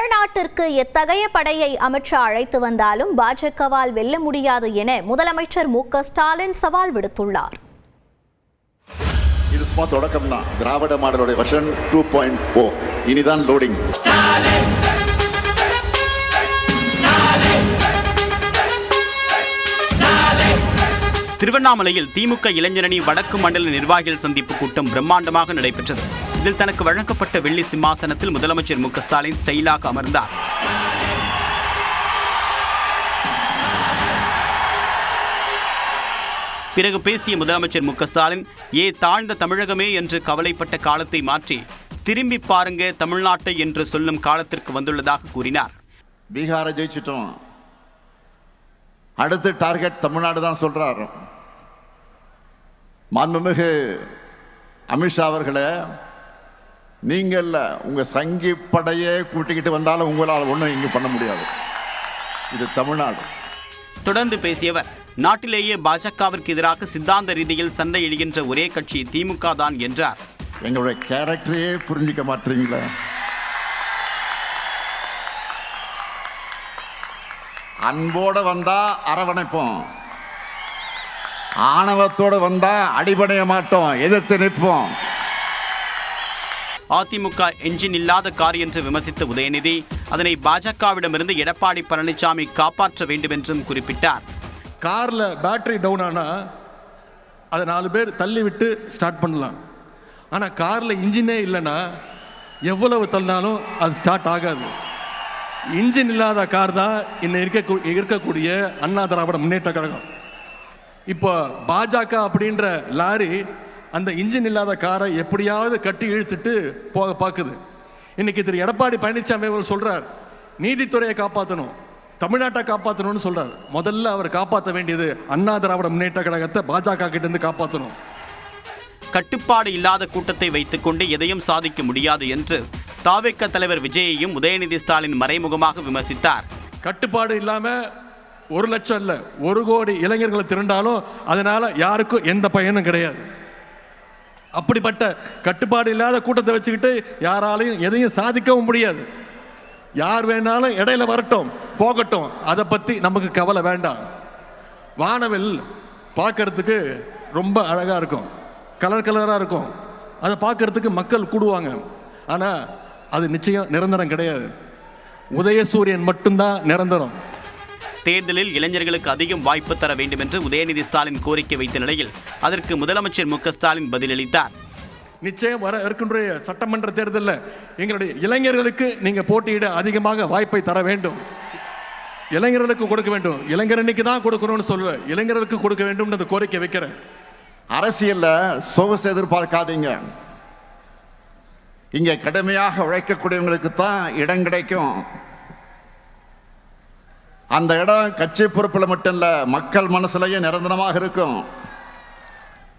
தமிழ்நாட்டிற்கு எத்தகைய படையை அமித்ஷா அழைத்து வந்தாலும் பாஜகவால் வெல்ல முடியாது என முதலமைச்சர் மு.க. ஸ்டாலின் சவால் விடுத்துள்ளார். இது சும்மா தொடக்கம் தான். திராவிட மாடலோட வெர்ஷன் 2.0 இனிதான் லோடிங். திருவண்ணாமலையில் திமுக இளைஞரணி வடக்கு மண்டல நிர்வாகிகள் சந்திப்பு கூட்டம் பிரம்மாண்டமாக நடைபெற்றது. இதில் தனக்கு வழங்கப்பட்ட வெள்ளி சிம்மாசனத்தில் முதலமைச்சர் மு.க. ஸ்டாலின் செயலாக அமர்ந்தார். பிறகு பேசிய முதலமைச்சர் மு.க. ஸ்டாலின் தாழ்ந்த தமிழகமே என்று கவலைப்பட்ட காலத்தை மாற்றி திரும்பி பாருங்க தமிழ்நாட்டை என்று சொல்லும் காலத்திற்கு வந்துள்ளதாக கூறினார். பீகாரை ஜெயிச்சிட்டோம், அடுத்த டார்கெட் தமிழ்நாடு தான் சொல்றார். மாண்புமிகு அமித்ஷா அவர்களே, நீங்கள் உங்க சங்கி படையே கூட்டிக்கிட்டு வந்தாலும் உங்களால் ஒன்றும் இங்கு பண்ண முடியாது. இது தமிழ்நாடு. தொடர்ந்து பேசியவர், நாட்டிலேயே பாஜகவிற்கு எதிராக சித்தாந்த ரீதியில் சண்டை இடுகின்ற ஒரே கட்சி திமுக தான் என்றார். எங்களுடைய கேரக்டரையே புரிஞ்சிக்க மாட்டீங்களா? அன்போடு வந்தா அரவணைப்போம், ஆணவத்தோடு வந்தா அடிபடைய மாட்டோம், எதிர்த்து நிற்போம். அதிமுக என்ஜின் இல்லாத கார் என்று விமர்சித்த உதயநிதி அதனை பாஜகவிடமிருந்து எடப்பாடி பழனிசாமி காப்பாற்ற வேண்டும் என்றும் குறிப்பிட்டார். கார்ல பேட்டரி டவுன் ஆனா அதை 4 பேர் தள்ளி விட்டு ஸ்டார்ட் பண்ணலாம். ஆனா கார்ல இன்ஜினே இல்லைன்னா எவ்வளவு தள்ளினாலும் அது ஸ்டார்ட் ஆகாது. இன்ஜின் இல்லாத கார் தான் இன்னும் இருக்கக்கூடிய அண்ணா திராவிட முன்னேற்ற கழகம். இப்போ பாஜக அப்படின்ற லாரி அந்த இன்ஜின் இல்லாத காரை எப்படியாவது கட்டி இழுத்துட்டு போக பார்க்குது. இன்னைக்கு திரு எடப்பாடி பழனிசாமி அவர் சொல்றார், நீதித்துறையை காப்பாற்றணும், தமிழ்நாட்டை காப்பாற்றணும்னு சொல்றார். முதல்ல அவர் காப்பாற்ற வேண்டியது அண்ணா திராவிட முன்னேற்ற கழகத்தை பாஜக கிட்ட இருந்து காப்பாற்றணும். கட்டுப்பாடு இல்லாத கூட்டத்தை வைத்துக் கொண்டு எதையும் சாதிக்க முடியாது என்று தாவேக தலைவர் விஜயையும் உதயநிதி ஸ்டாலின் மறைமுகமாக விமர்சித்தார். கட்டுப்பாடு இல்லாம 1 லட்சம் இல்ல 1 கோடி இளைஞர்களை திரண்டாலும் அதனால யாருக்கும் எந்த பயனும் கிடையாது. அப்படிப்பட்ட கட்டுப்பாடு இல்லாத கூட்டத்தை வச்சுக்கிட்டு யாராலையும் எதையும் சாதிக்கவும் முடியாது. யார் வேணாலும் இடையில வரட்டும் போகட்டும், அதை பத்தி நமக்கு கவலை வேண்டாம். வானவில் பார்க்கறதுக்கு ரொம்ப அழகா இருக்கும், கலர் கலராக இருக்கும், அதை பார்க்கறதுக்கு மக்கள் கூடுவாங்க. ஆனால் அது நிச்சயம் நிரந்தரம் கிடையாது. உதயசூரியன் மட்டும்தான் நிரந்தரம். தேர்தலில் இளைஞர்களுக்கு அதிகம் வாய்ப்பு தர வேண்டும் என்று உதயநிதி ஸ்டாலின் கோரிக்கை வைத்த நிலையில் அதற்கு முதலமைச்சர் மு.க. ஸ்டாலின் பதிலளித்தார். நிச்சயம் வர இருக்கின்ற சட்டமன்ற தேர்தலில் எங்களுடைய இளைஞர்களுக்கு நீங்க போட்டியிட அதிகமாக வாய்ப்பை தர வேண்டும். இளைஞர்களுக்கு கொடுக்க வேண்டும். இளைஞரணிக்கு தான் கொடுக்கணும்னு சொல்லுவேன், இளைஞர்களுக்கு கொடுக்க வேண்டும் என்று கோரிக்கை வைக்கிறேன். அரசியல்ல சொகுசு எதிர்பார்க்காதீங்க. இங்க கடுமையாக உழைக்கக்கூடியவங்களுக்கு தான் இடம் கிடைக்கும். அந்த இடம் கட்சி பொறுப்பில் மட்டும் இல்ல, மக்கள் மனசுலயே நிரந்தரமாக இருக்கும்.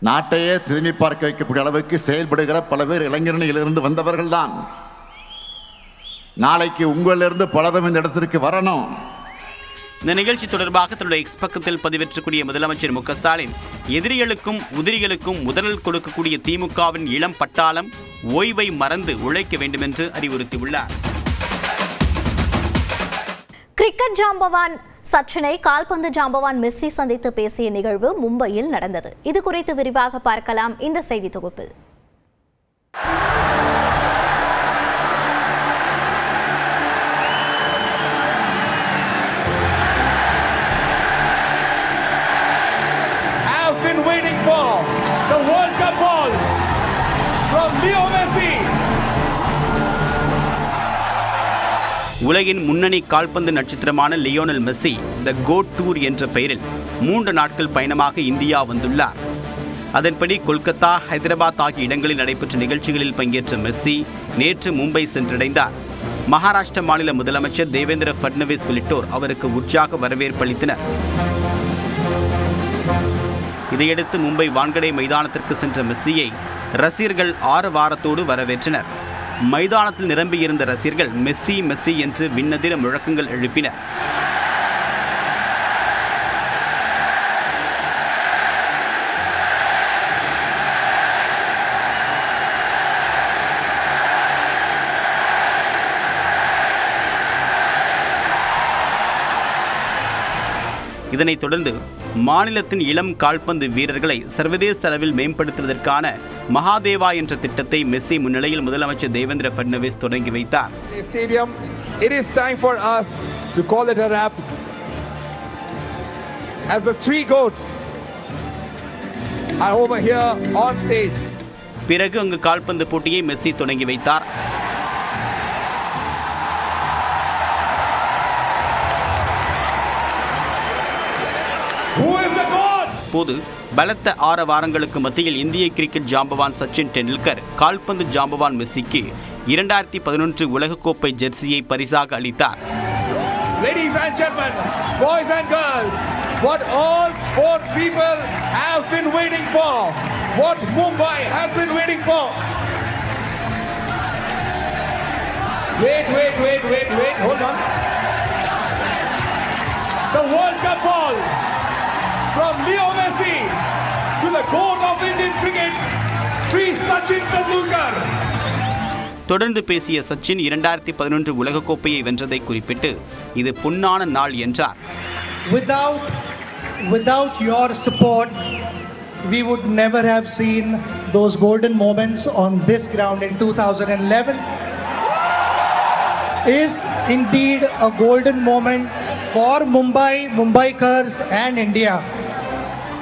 நாட்டையே திரும்பி பார்க்க வைக்கக்கூடிய அளவுக்கு செயல்படுகிற பல பேர் இளைஞரணியிலிருந்து வந்தவர்கள் தான். நாளைக்கு உங்களிலிருந்து பலதும் இந்த இடத்திற்கு வரணும். இந்த நிகழ்ச்சி தொடர்பாக தன்னுடைய எக்ஸ் பக்கத்தில் பதிவேற்றக்கூடிய முதலமைச்சர் மு.க. ஸ்டாலின், எதிரிகளுக்கும் உதிரிகளுக்கும் முதலில் கொடுக்கக்கூடிய திமுகவின் இளம் பட்டாளம் ஓய்வை மறந்து உழைக்க வேண்டும் என்று அறிவுறுத்தியுள்ளார். கிரிக்கெட் ஜாம்பவான் சச்சினை கால்பந்து ஜாம்பவான் மெஸ்ஸி சந்தித்து பேசிய நிகழ்வு மும்பையில் நடந்தது. இது குறித்து விரிவாக பார்க்கலாம் இந்த செய்தி தொகுப்பில். The World Cup ball from Leo Messi. உலகின் முன்னணி கால்பந்து நட்சத்திரமான லியோனல் மெஸ்ஸி த கோட் டூர் என்ற பெயரில் 3 நாட்கள் பயணமாக இந்தியா வந்துள்ளார். அதன்படி கொல்கத்தா, ஹைதராபாத் ஆகிய இடங்களில் நடைபெற்ற நிகழ்ச்சிகளில் பங்கேற்ற மெஸ்ஸி நேற்று மும்பை சென்றடைந்தார். மகாராஷ்டிர மாநில முதலமைச்சர் தேவேந்திர ஃபட்னவிஸ் உள்ளிட்டோர் அவருக்கு உற்சாக வரவேற்பு அளித்தனர். இதையடுத்து மும்பை வான்கடே மைதானத்திற்கு சென்ற மெஸ்ஸியை ரசிகர்கள் ஆரவாரத்தோடு வரவேற்றனர். மைதானத்தில் நிரம்பியிருந்த ரசிகர்கள் மெஸ்ஸி மெஸ்ஸி என்று விண்ணதிர முழக்கங்கள் எழுப்பினர். இதனைத் தொடர்ந்து மாநிலத்தின் இளம் கால்பந்து வீரர்களை சர்வதேச அளவில் மேம்படுத்துவதற்கான மகாதேவா என்ற திட்டத்தை மெஸ்ஸி முன்னிலையில் முதலமைச்சர் தேவேந்திர ஃபட்னவிஸ் தொடங்கி வைத்தார். Stadium, it is time for us to call it a wrap. As the three goats are over here on stage. பிறகு அங்கு கால்பந்து போட்டியை மெஸ்ஸி தொடங்கி வைத்தார். Who is the god? போது பலத்த ஆரவாரங்களுக்கு மத்தியில் இந்திய கிரிக்கெட் ஜாம்பவான் சச்சின் டெண்டுல்கர் கால்பந்து ஜாம்பவான் மெஸ்ஸிக்கு 2011 உலகக்கோப்பை ஜெர்சியை பரிசாக அளித்தார். Ladies and gentlemen, boys and girls, what all sports people have been waiting for, what Mumbai has been waiting for. Wait, hold on. The World Cup ball from Leo Messi to the goat of Indian cricket, Sri Sachin Tendulkar. தொடர்ந்து பேசிய சச்சின் 2011 உலகக்கோப்பையை வென்றதை குறிப்பிட்டு இது பொன்னான நாள் என்றார். Without your support, we would never have seen those golden moments on this ground in 2011. Is indeed a golden moment for Mumbaikars and India.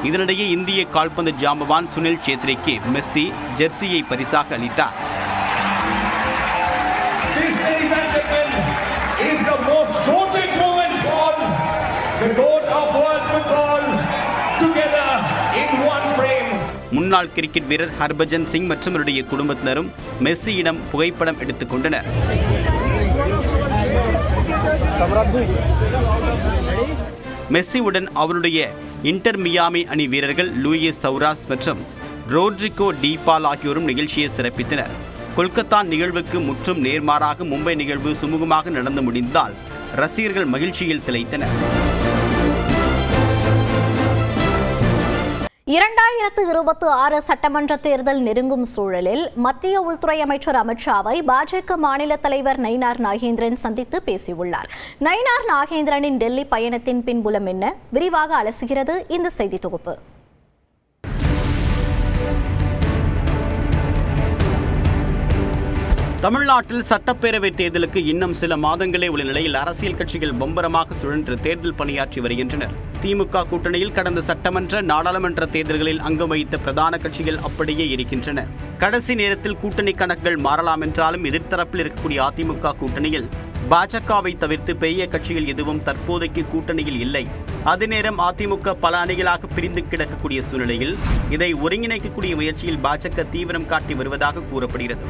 இதனிடையே இந்திய கால்பந்து ஜாம்பவான் சுனில் சேத்ரிக்கு மெஸ்ஸி ஜெர்சியை பரிசாக அளித்தார். This, ladies and gentlemen, is the most voted moment for the goat of world football together in one frame. முன்னாள் cricket வீரர் ஹர்பஜன் சிங் மற்றும் அவருடைய குடும்பத்தினரும் மெஸ்ஸியிடம் புகைப்படம் எடுத்துக் கொண்டனர். மெஸ்ஸியுடன் அவருடைய இன்டர் மியாமி அணி வீரர்கள் லூயிஸ் சௌராஸ் மற்றும் ரோட்ரிகோ டீபால் ஆகியோரும் நிகழ்ச்சியை சிறப்பித்தனர். கொல்கத்தா நிகழ்வுக்கு முற்றும் நேர்மாறாக மும்பை நிகழ்வு சுமூகமாக நடந்து முடிந்தால் ரசிகர்கள் மகிழ்ச்சியில் திளைத்தனர். 2026 சட்டமன்ற தேர்தல் நெருங்கும் சூழலில் மத்திய உள்துறை அமைச்சர் அமித்ஷாவை பாஜக மாநில தலைவர் நயினார் நாகேந்திரன் சந்தித்து பேசியுள்ளார். நயினார் நாகேந்திரனின் டெல்லி பயணத்தின் பின்புலம் என்ன? விரிவாக அலசுகிறது இந்த செய்தி தொகுப்பு. தமிழ்நாட்டில் சட்டப்பேரவை தேர்தலுக்கு இன்னும் சில மாதங்களே உள்ள நிலையில் அரசியல் கட்சிகள் பம்பரமாக சுழன்று தேர்தல் பணியாற்றி வருகின்றனர். திமுக கூட்டணியில் கடந்த சட்டமன்ற நாடாளுமன்ற தேர்தல்களில் அங்கம் வகித்த பிரதான கட்சிகள் அப்படியே இருக்கின்றன. கடைசி நேரத்தில் கூட்டணி கணக்குகள் மாறலாம் என்றாலும் எதிர்த்தரப்பில் இருக்கக்கூடிய அதிமுக கூட்டணியில் பாஜகவை தவிர்த்து பெரிய கட்சிகள் எதுவும் தற்போதைக்கு கூட்டணியில் இல்லை. அதே நேரம் அதிமுக பல அணிகளாக பிரிந்து கிடக்கக்கூடிய சூழ்நிலையில் இதை ஒருங்கிணைக்கக்கூடிய முயற்சியில் பாஜக தீவிரம் காட்டி வருவதாக கூறப்படுகிறது.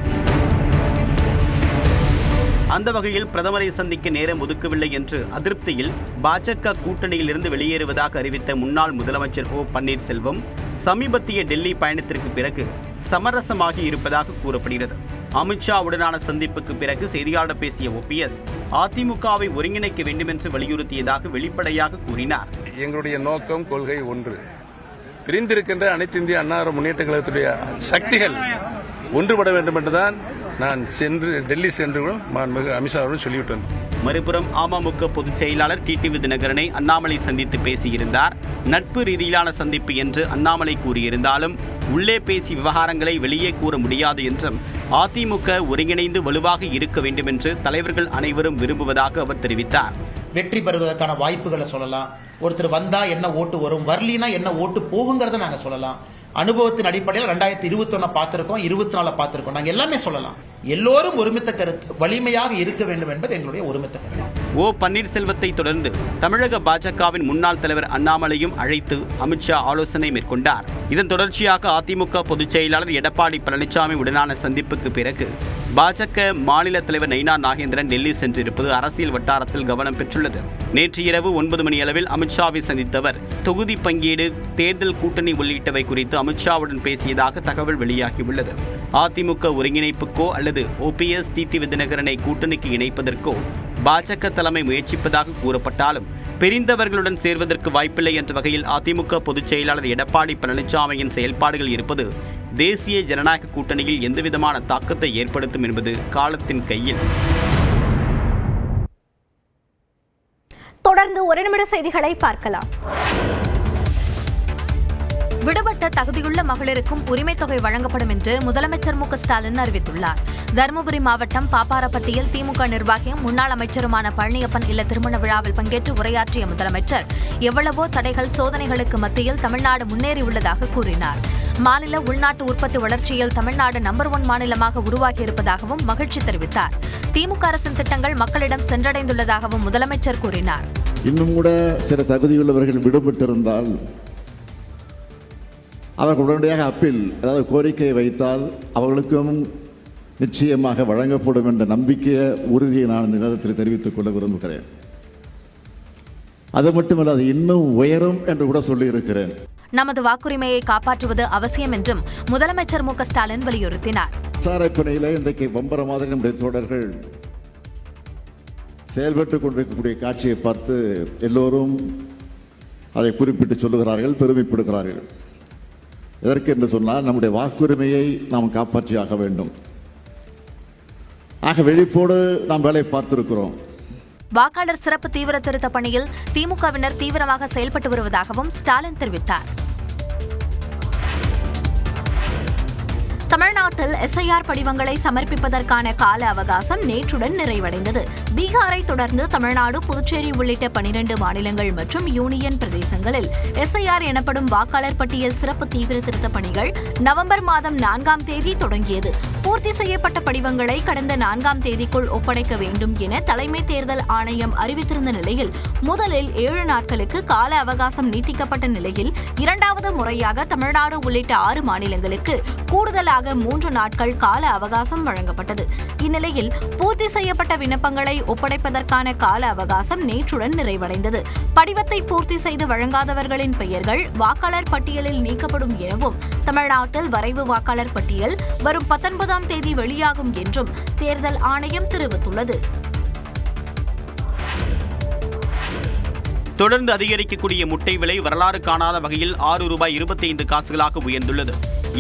அந்த வகையில் பிரதமரை சந்திக்க நேரம் ஒதுக்கவில்லை என்று அதிருப்தியில் பாஜக கூட்டணியில் இருந்து வெளியேறுவதாக அறிவித்த முன்னாள் முதலமைச்சர் ஓ பன்னீர்செல்வம் சமீபத்திய டெல்லி பயணத்திற்கு பிறகு சமரசமாகி இருப்பதாக கூறப்படுகிறது. அமித்ஷாவுடனான சந்திப்புக்கு பிறகு செய்தியாளர் பேசிய ஓபிஎஸ் அதிமுகவை ஒருங்கிணைக்க வேண்டும் என்று வலியுறுத்தியதாக வெளிப்படையாக கூறினார். எங்களுடைய நோக்கம், கொள்கை ஒன்று. பிரிந்திருக்கின்ற அனைத்து இந்திய அண்ணா முன்னேற்ற கழகத்துடைய சக்திகள் ஒன்றுபட வேண்டும் என்றுதான் நான் டெல்லி சென்று மாண்புமிகு அமித்ஷாவுடன் சொல்லிவிட்டு வந்தேன். மறுபுறம் அமமுக பொதுச் செயலாளர் டிடிவி தினகரனை அண்ணாமலை சந்தித்து பேசியிருந்தார். நட்பு ரீதியிலான சந்திப்பு என்று அண்ணாமலை கூறியிருந்தாலும் உள்ளே பேசி விவகாரங்களை வெளியே கூற முடியாது என்றும் அதிமுக ஒருங்கிணைந்து வலுவாக இருக்க வேண்டும் என்று தலைவர்கள் அனைவரும் விரும்புவதாக அவர் தெரிவித்தார். வெற்றி பெறுவதற்கான வாய்ப்புகளை சொல்லலாம். ஒருத்தர் வந்தா என்ன ஓட்டு வரும், வரலினா என்ன ஓட்டு போகுங்கிறத நாங்க சொல்லலாம். அனுபவத்தின் அடிப்படையில் 2021 பார்த்திருக்கோம், 24 பார்த்திருக்கோம். நாங்கள் எல்லாமே சொல்லலாம். எல்லோரும் ஒருமித்த கருத்து வலிமையாக இருக்க வேண்டும் என்பது எங்களுடைய ஒருமித்த கருத்து. ஓ பன்னீர்செல்வத்தை தொடர்ந்து தமிழக பாஜகவின் முன்னாள் தலைவர் அண்ணாமலையும் அழைத்து அமித்ஷா ஆலோசனை மேற்கொண்டார். இதன் தொடர்ச்சியாக அதிமுக பொதுச் செயலாளர் எடப்பாடி பழனிசாமி உடனான சந்திப்புக்கு பிறகு பாஜக மாநில தலைவர் நயினார் நாகேந்திரன் டெல்லி சென்றிருப்பது அரசியல் வட்டாரத்தில் கவனம் பெற்றுள்ளது. நேற்று இரவு 9 மணி அளவில் அமித்ஷாவை சந்தித்தவர் தொகுதி பங்கீடு, தேர்தல் கூட்டணி உள்ளிட்டவை குறித்து அமித்ஷாவுடன் பேசியதாக தகவல் வெளியாகியுள்ளது. அதிமுக ஒருங்கிணைப்புக்கோ அல்லது ஓபிஎஸ் டிடிவி தினகரனை கூட்டணிக்கு இணைப்பதற்கோ பாஜக தலைமை முயற்சிப்பதாக கூறப்பட்டாலும் பிரிந்தவர்களுடன் சேர்வதற்கு வாய்ப்பில்லை என்ற வகையில் அதிமுக பொதுச் செயலாளர் எடப்பாடி பழனிசாமியின் செயல்பாடுகள் இருப்பது தேசிய ஜனநாயக கூட்டணியில் எந்தவிதமான தாக்கத்தை ஏற்படுத்தும் என்பது காலத்தின் கையில். தொடர்ந்து 1 நிமிட செய்திகளை பார்க்கலாம். விடுபட்ட தகுதியுள்ள மகளிருக்கும் உரிமைத் தொகை வழங்கப்படும் என்று முதலமைச்சர் மு க ஸ்டாலின் அறிவித்துள்ளார். தருமபுரி மாவட்டம் பாப்பாரப்பட்டியில் திமுக நிர்வாகியும் முன்னாள் அமைச்சருமான பழனியப்பன் இல்ல திருமண விழாவில் பங்கேற்று உரையாற்றிய முதலமைச்சர் எவ்வளவோ தடைகள் சோதனைகளுக்கு மத்தியில் தமிழ்நாடு முன்னேறியுள்ளதாக கூறினார். மாநில உள்நாட்டு உற்பத்தி வளர்ச்சியில் தமிழ்நாடு நம்பர் 1 மாநிலமாக உருவாகியிருப்பதாகவும் மகிழ்ச்சி தெரிவித்தார். திமுக அரசின் திட்டங்கள் மக்களிடம் சென்றடைந்துள்ளதாகவும் முதலமைச்சர் கூறினார். இன்னும் கூட சில தகுதியுள்ளவர்கள் விடுபட்டிருந்தால் அவர்கள் உடனடியாக அப்பீல், அதாவது கோரிக்கை வைத்தால் அவர்களுக்கும் நிச்சயமாக வழங்கப்படும் என்ற நம்பிக்கையை, உறுதியை நான் இந்த நேரத்தில் தெரிவித்துக் கொள்ள விரும்புகிறேன். அது மட்டுமல்ல, அது இன்னும் உயரும் என்று கூட சொல்லியிருக்கிறேன். நமது வாக்குரிமையை காப்பாற்றுவது அவசியம் என்றும் முதலமைச்சர் மு க ஸ்டாலின் வலியுறுத்தினார். விசாரணைப்பணியில் இன்றைக்கு பம்பர மாதிரி நம்முடைய தோழர்கள் செயல்பட்டுக் கொண்டிருக்கக்கூடிய காட்சியை பார்த்து எல்லோரும் அதை குறிப்பிட்டு சொல்லுகிறார்கள், பெருமைப்படுகிறார்கள். எதற்கு என்று சொன்னால் நம்முடைய வாக்குரிமையை நாம் காப்பாற்றியாக வேண்டும். ஆக விழிப்போடு நாம் வேலை பார்த்திருக்கிறோம். வாக்காளர் சிறப்பு தீவிர திருத்த பணியில் திமுகவினர் தீவிரமாக செயல்பட்டு வருவதாகவும் ஸ்டாலின் தெரிவித்தார். தமிழ்நாட்டில் எஸ்ஐஆர் படிவங்களை சமர்ப்பிப்பதற்கான கால அவகாசம் நேற்றுடன் நிறைவடைந்தது. பீகாரை தொடர்ந்து தமிழ்நாடு, புதுச்சேரி உள்ளிட்ட 12 மாநிலங்கள் மற்றும் யூனியன் பிரதேசங்களில் எஸ்ஐஆர் எனப்படும் வாக்காளர் பட்டியல் சிறப்பு தீவிர திருத்த பணிகள் நவம்பர் மாதம் 4ஆம் தேதி தொடங்கியது. பூர்த்தி செய்யப்பட்ட படிவங்களை கடந்த 4ஆம் தேதிக்குள் ஒப்படைக்க வேண்டும் என தலைமை தேர்தல் ஆணையம் அறிவித்திருந்த நிலையில் முதலில் 7 நாட்களுக்கு கால அவகாசம் நீட்டிக்கப்பட்ட நிலையில் இரண்டாவது முறையாக தமிழ்நாடு உள்ளிட்ட 6 மாநிலங்களுக்கு கூடுதலாக 3 நாட்கள் கால அவகாசம் வழங்கப்பட்டது. இந்நிலையில் பூர்த்தி செய்யப்பட்ட விண்ணப்பங்களை ஒப்படைப்பதற்கான கால அவகாசம் நேற்றுடன் நிறைவடைந்தது. படிவத்தை பூர்த்தி செய்து வழங்காதவர்களின் பெயர்கள் வாக்காளர் பட்டியலில் நீக்கப்படும் எனவும், தமிழ்நாட்டில் வரைவு வாக்காளர் பட்டியல் வரும் 19ஆம் தேதி வெளியாகும் என்றும் தேர்தல் ஆணையம் தெரிவித்துள்ளது. தொடர்ந்து அதிகரிக்கக்கூடிய முட்டை விலை வரலாறு காணாத வகையில் ₹6.25 உயர்ந்துள்ளது.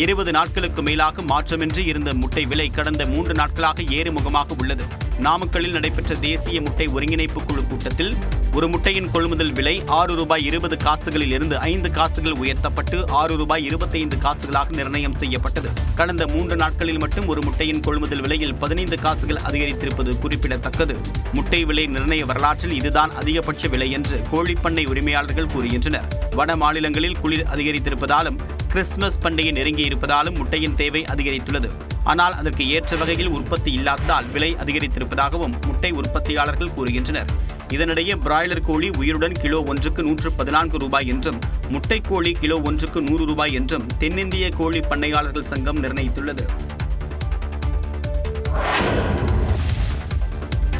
20 நாட்களுக்கு மேலாக மாற்றமின்றி இருந்த முட்டை விலை கடந்த 3 நாட்களாக ஏறுமுகமாக உள்ளது. நாமக்கல்லில் நடைபெற்ற தேசிய முட்டை ஒருங்கிணைப்பு குழு கூட்டத்தில் ஒரு முட்டையின் கொள்முதல் விலை ₹6.20 இருந்து 5 காசுகள் உயர்த்தப்பட்டு ₹6.25 நிர்ணயம் செய்யப்பட்டது. கடந்த 3 நாட்களில் மட்டும் ஒரு முட்டையின் கொள்முதல் விலையில் 15 காசுகள் அதிகரித்திருப்பது குறிப்பிடத்தக்கது. முட்டை விலை நிர்ணய வரலாற்றில் இதுதான் அதிகபட்ச விலை என்று கோழிப்பண்ணை உரிமையாளர்கள் கூறுகின்றனர். வட மாநிலங்களில் குளிர் அதிகரித்திருப்பதாலும் கிறிஸ்துமஸ் பண்டிகை நெருங்கி இருப்பதாலும் முட்டையின் தேவை அதிகரித்துள்ளது. ஆனால் அதற்கு ஏற்ற வகையில் உற்பத்தி இல்லாததால் விலை அதிகரித்திருப்பதாகவும் முட்டை உற்பத்தியாளர்கள் கூறுகின்றனர். இதனிடையே பிராய்லர் கோழி உயிருடன் கிலோ ஒன்றுக்கு ₹114 என்றும் முட்டைக்கோழி கிலோ ஒன்றுக்கு ₹100 என்றும் தென்னிந்திய கோழி பண்ணையாளர்கள் சங்கம் நிர்ணயித்துள்ளது.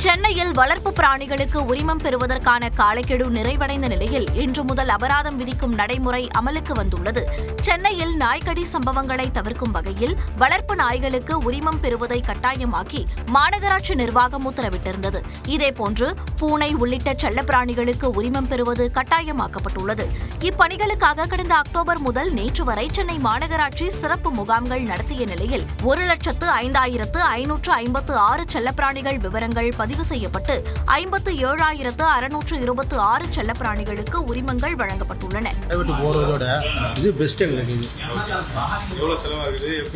சென்னையில் வளர்ப்பு பிராணிகளுக்கு உரிமம் பெறுவதற்கான காலக்கெடு நிறைவடைந்த நிலையில் இன்று முதல் அபராதம் விதிக்கும் நடைமுறை அமலுக்கு வந்துள்ளது. சென்னையில் நாய்க்கடி சம்பவங்களை தவிர்க்கும் வகையில் வளர்ப்பு நாய்களுக்கு உரிமம் பெறுவதை கட்டாயமாக்கி மாநகராட்சி நிர்வாகம் உத்தரவிட்டிருந்தது. இதேபோன்று பூனை உள்ளிட்ட செல்லப்பிராணிகளுக்கு உரிமம் பெறுவது கட்டாயமாக்கப்பட்டுள்ளது. இப்பணிகளுக்காக கடந்த அக்டோபர் முதல் நேற்று வரை சென்னை மாநகராட்சி சிறப்பு முகாம்கள் நடத்திய நிலையில் 1,05,556 செல்லப்பிராணிகள் விவரங்கள் பதிவு செய்யப்பட்டு 57,626 செல்லப்பிராணிகளுக்கு உரிமங்கள் வழங்கப்பட்டுள்ளன. இது பெஸ்ட் எங்களுக்கு.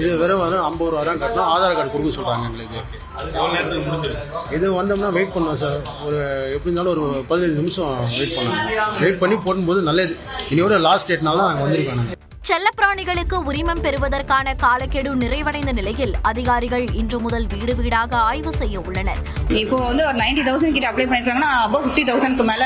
இது வெறும் ₹50 தான் கட்டணும். ஆதார் கார்டு கொடுக்க சொல்றாங்க எங்களுக்கு. இது வந்தோம்னா வெயிட் பண்ணோம் சார். ஒரு எப்படி இருந்தாலும் ஒரு 15 நிமிஷம் வெயிட் பண்ணணும். வெயிட் பண்ணி போடும்போது நல்லது. இனியோட லாஸ்ட் டேட்னால தான் நாங்கள் வந்திருக்கோம். செல்லப்பிராணிகளுக்கு உரிமம் பெறுவதற்கான காலக்கெடு நிறைவடைந்த நிலையில் அதிகாரிகள் இன்று முதல் வீடு வீடாக ஆய்வு செய்ய உள்ளனர். இப்போ ஒரு 90,000 கிட்ட அப்ளை பண்ணிருக்காங்கன்னா above 50,000க்கு மேல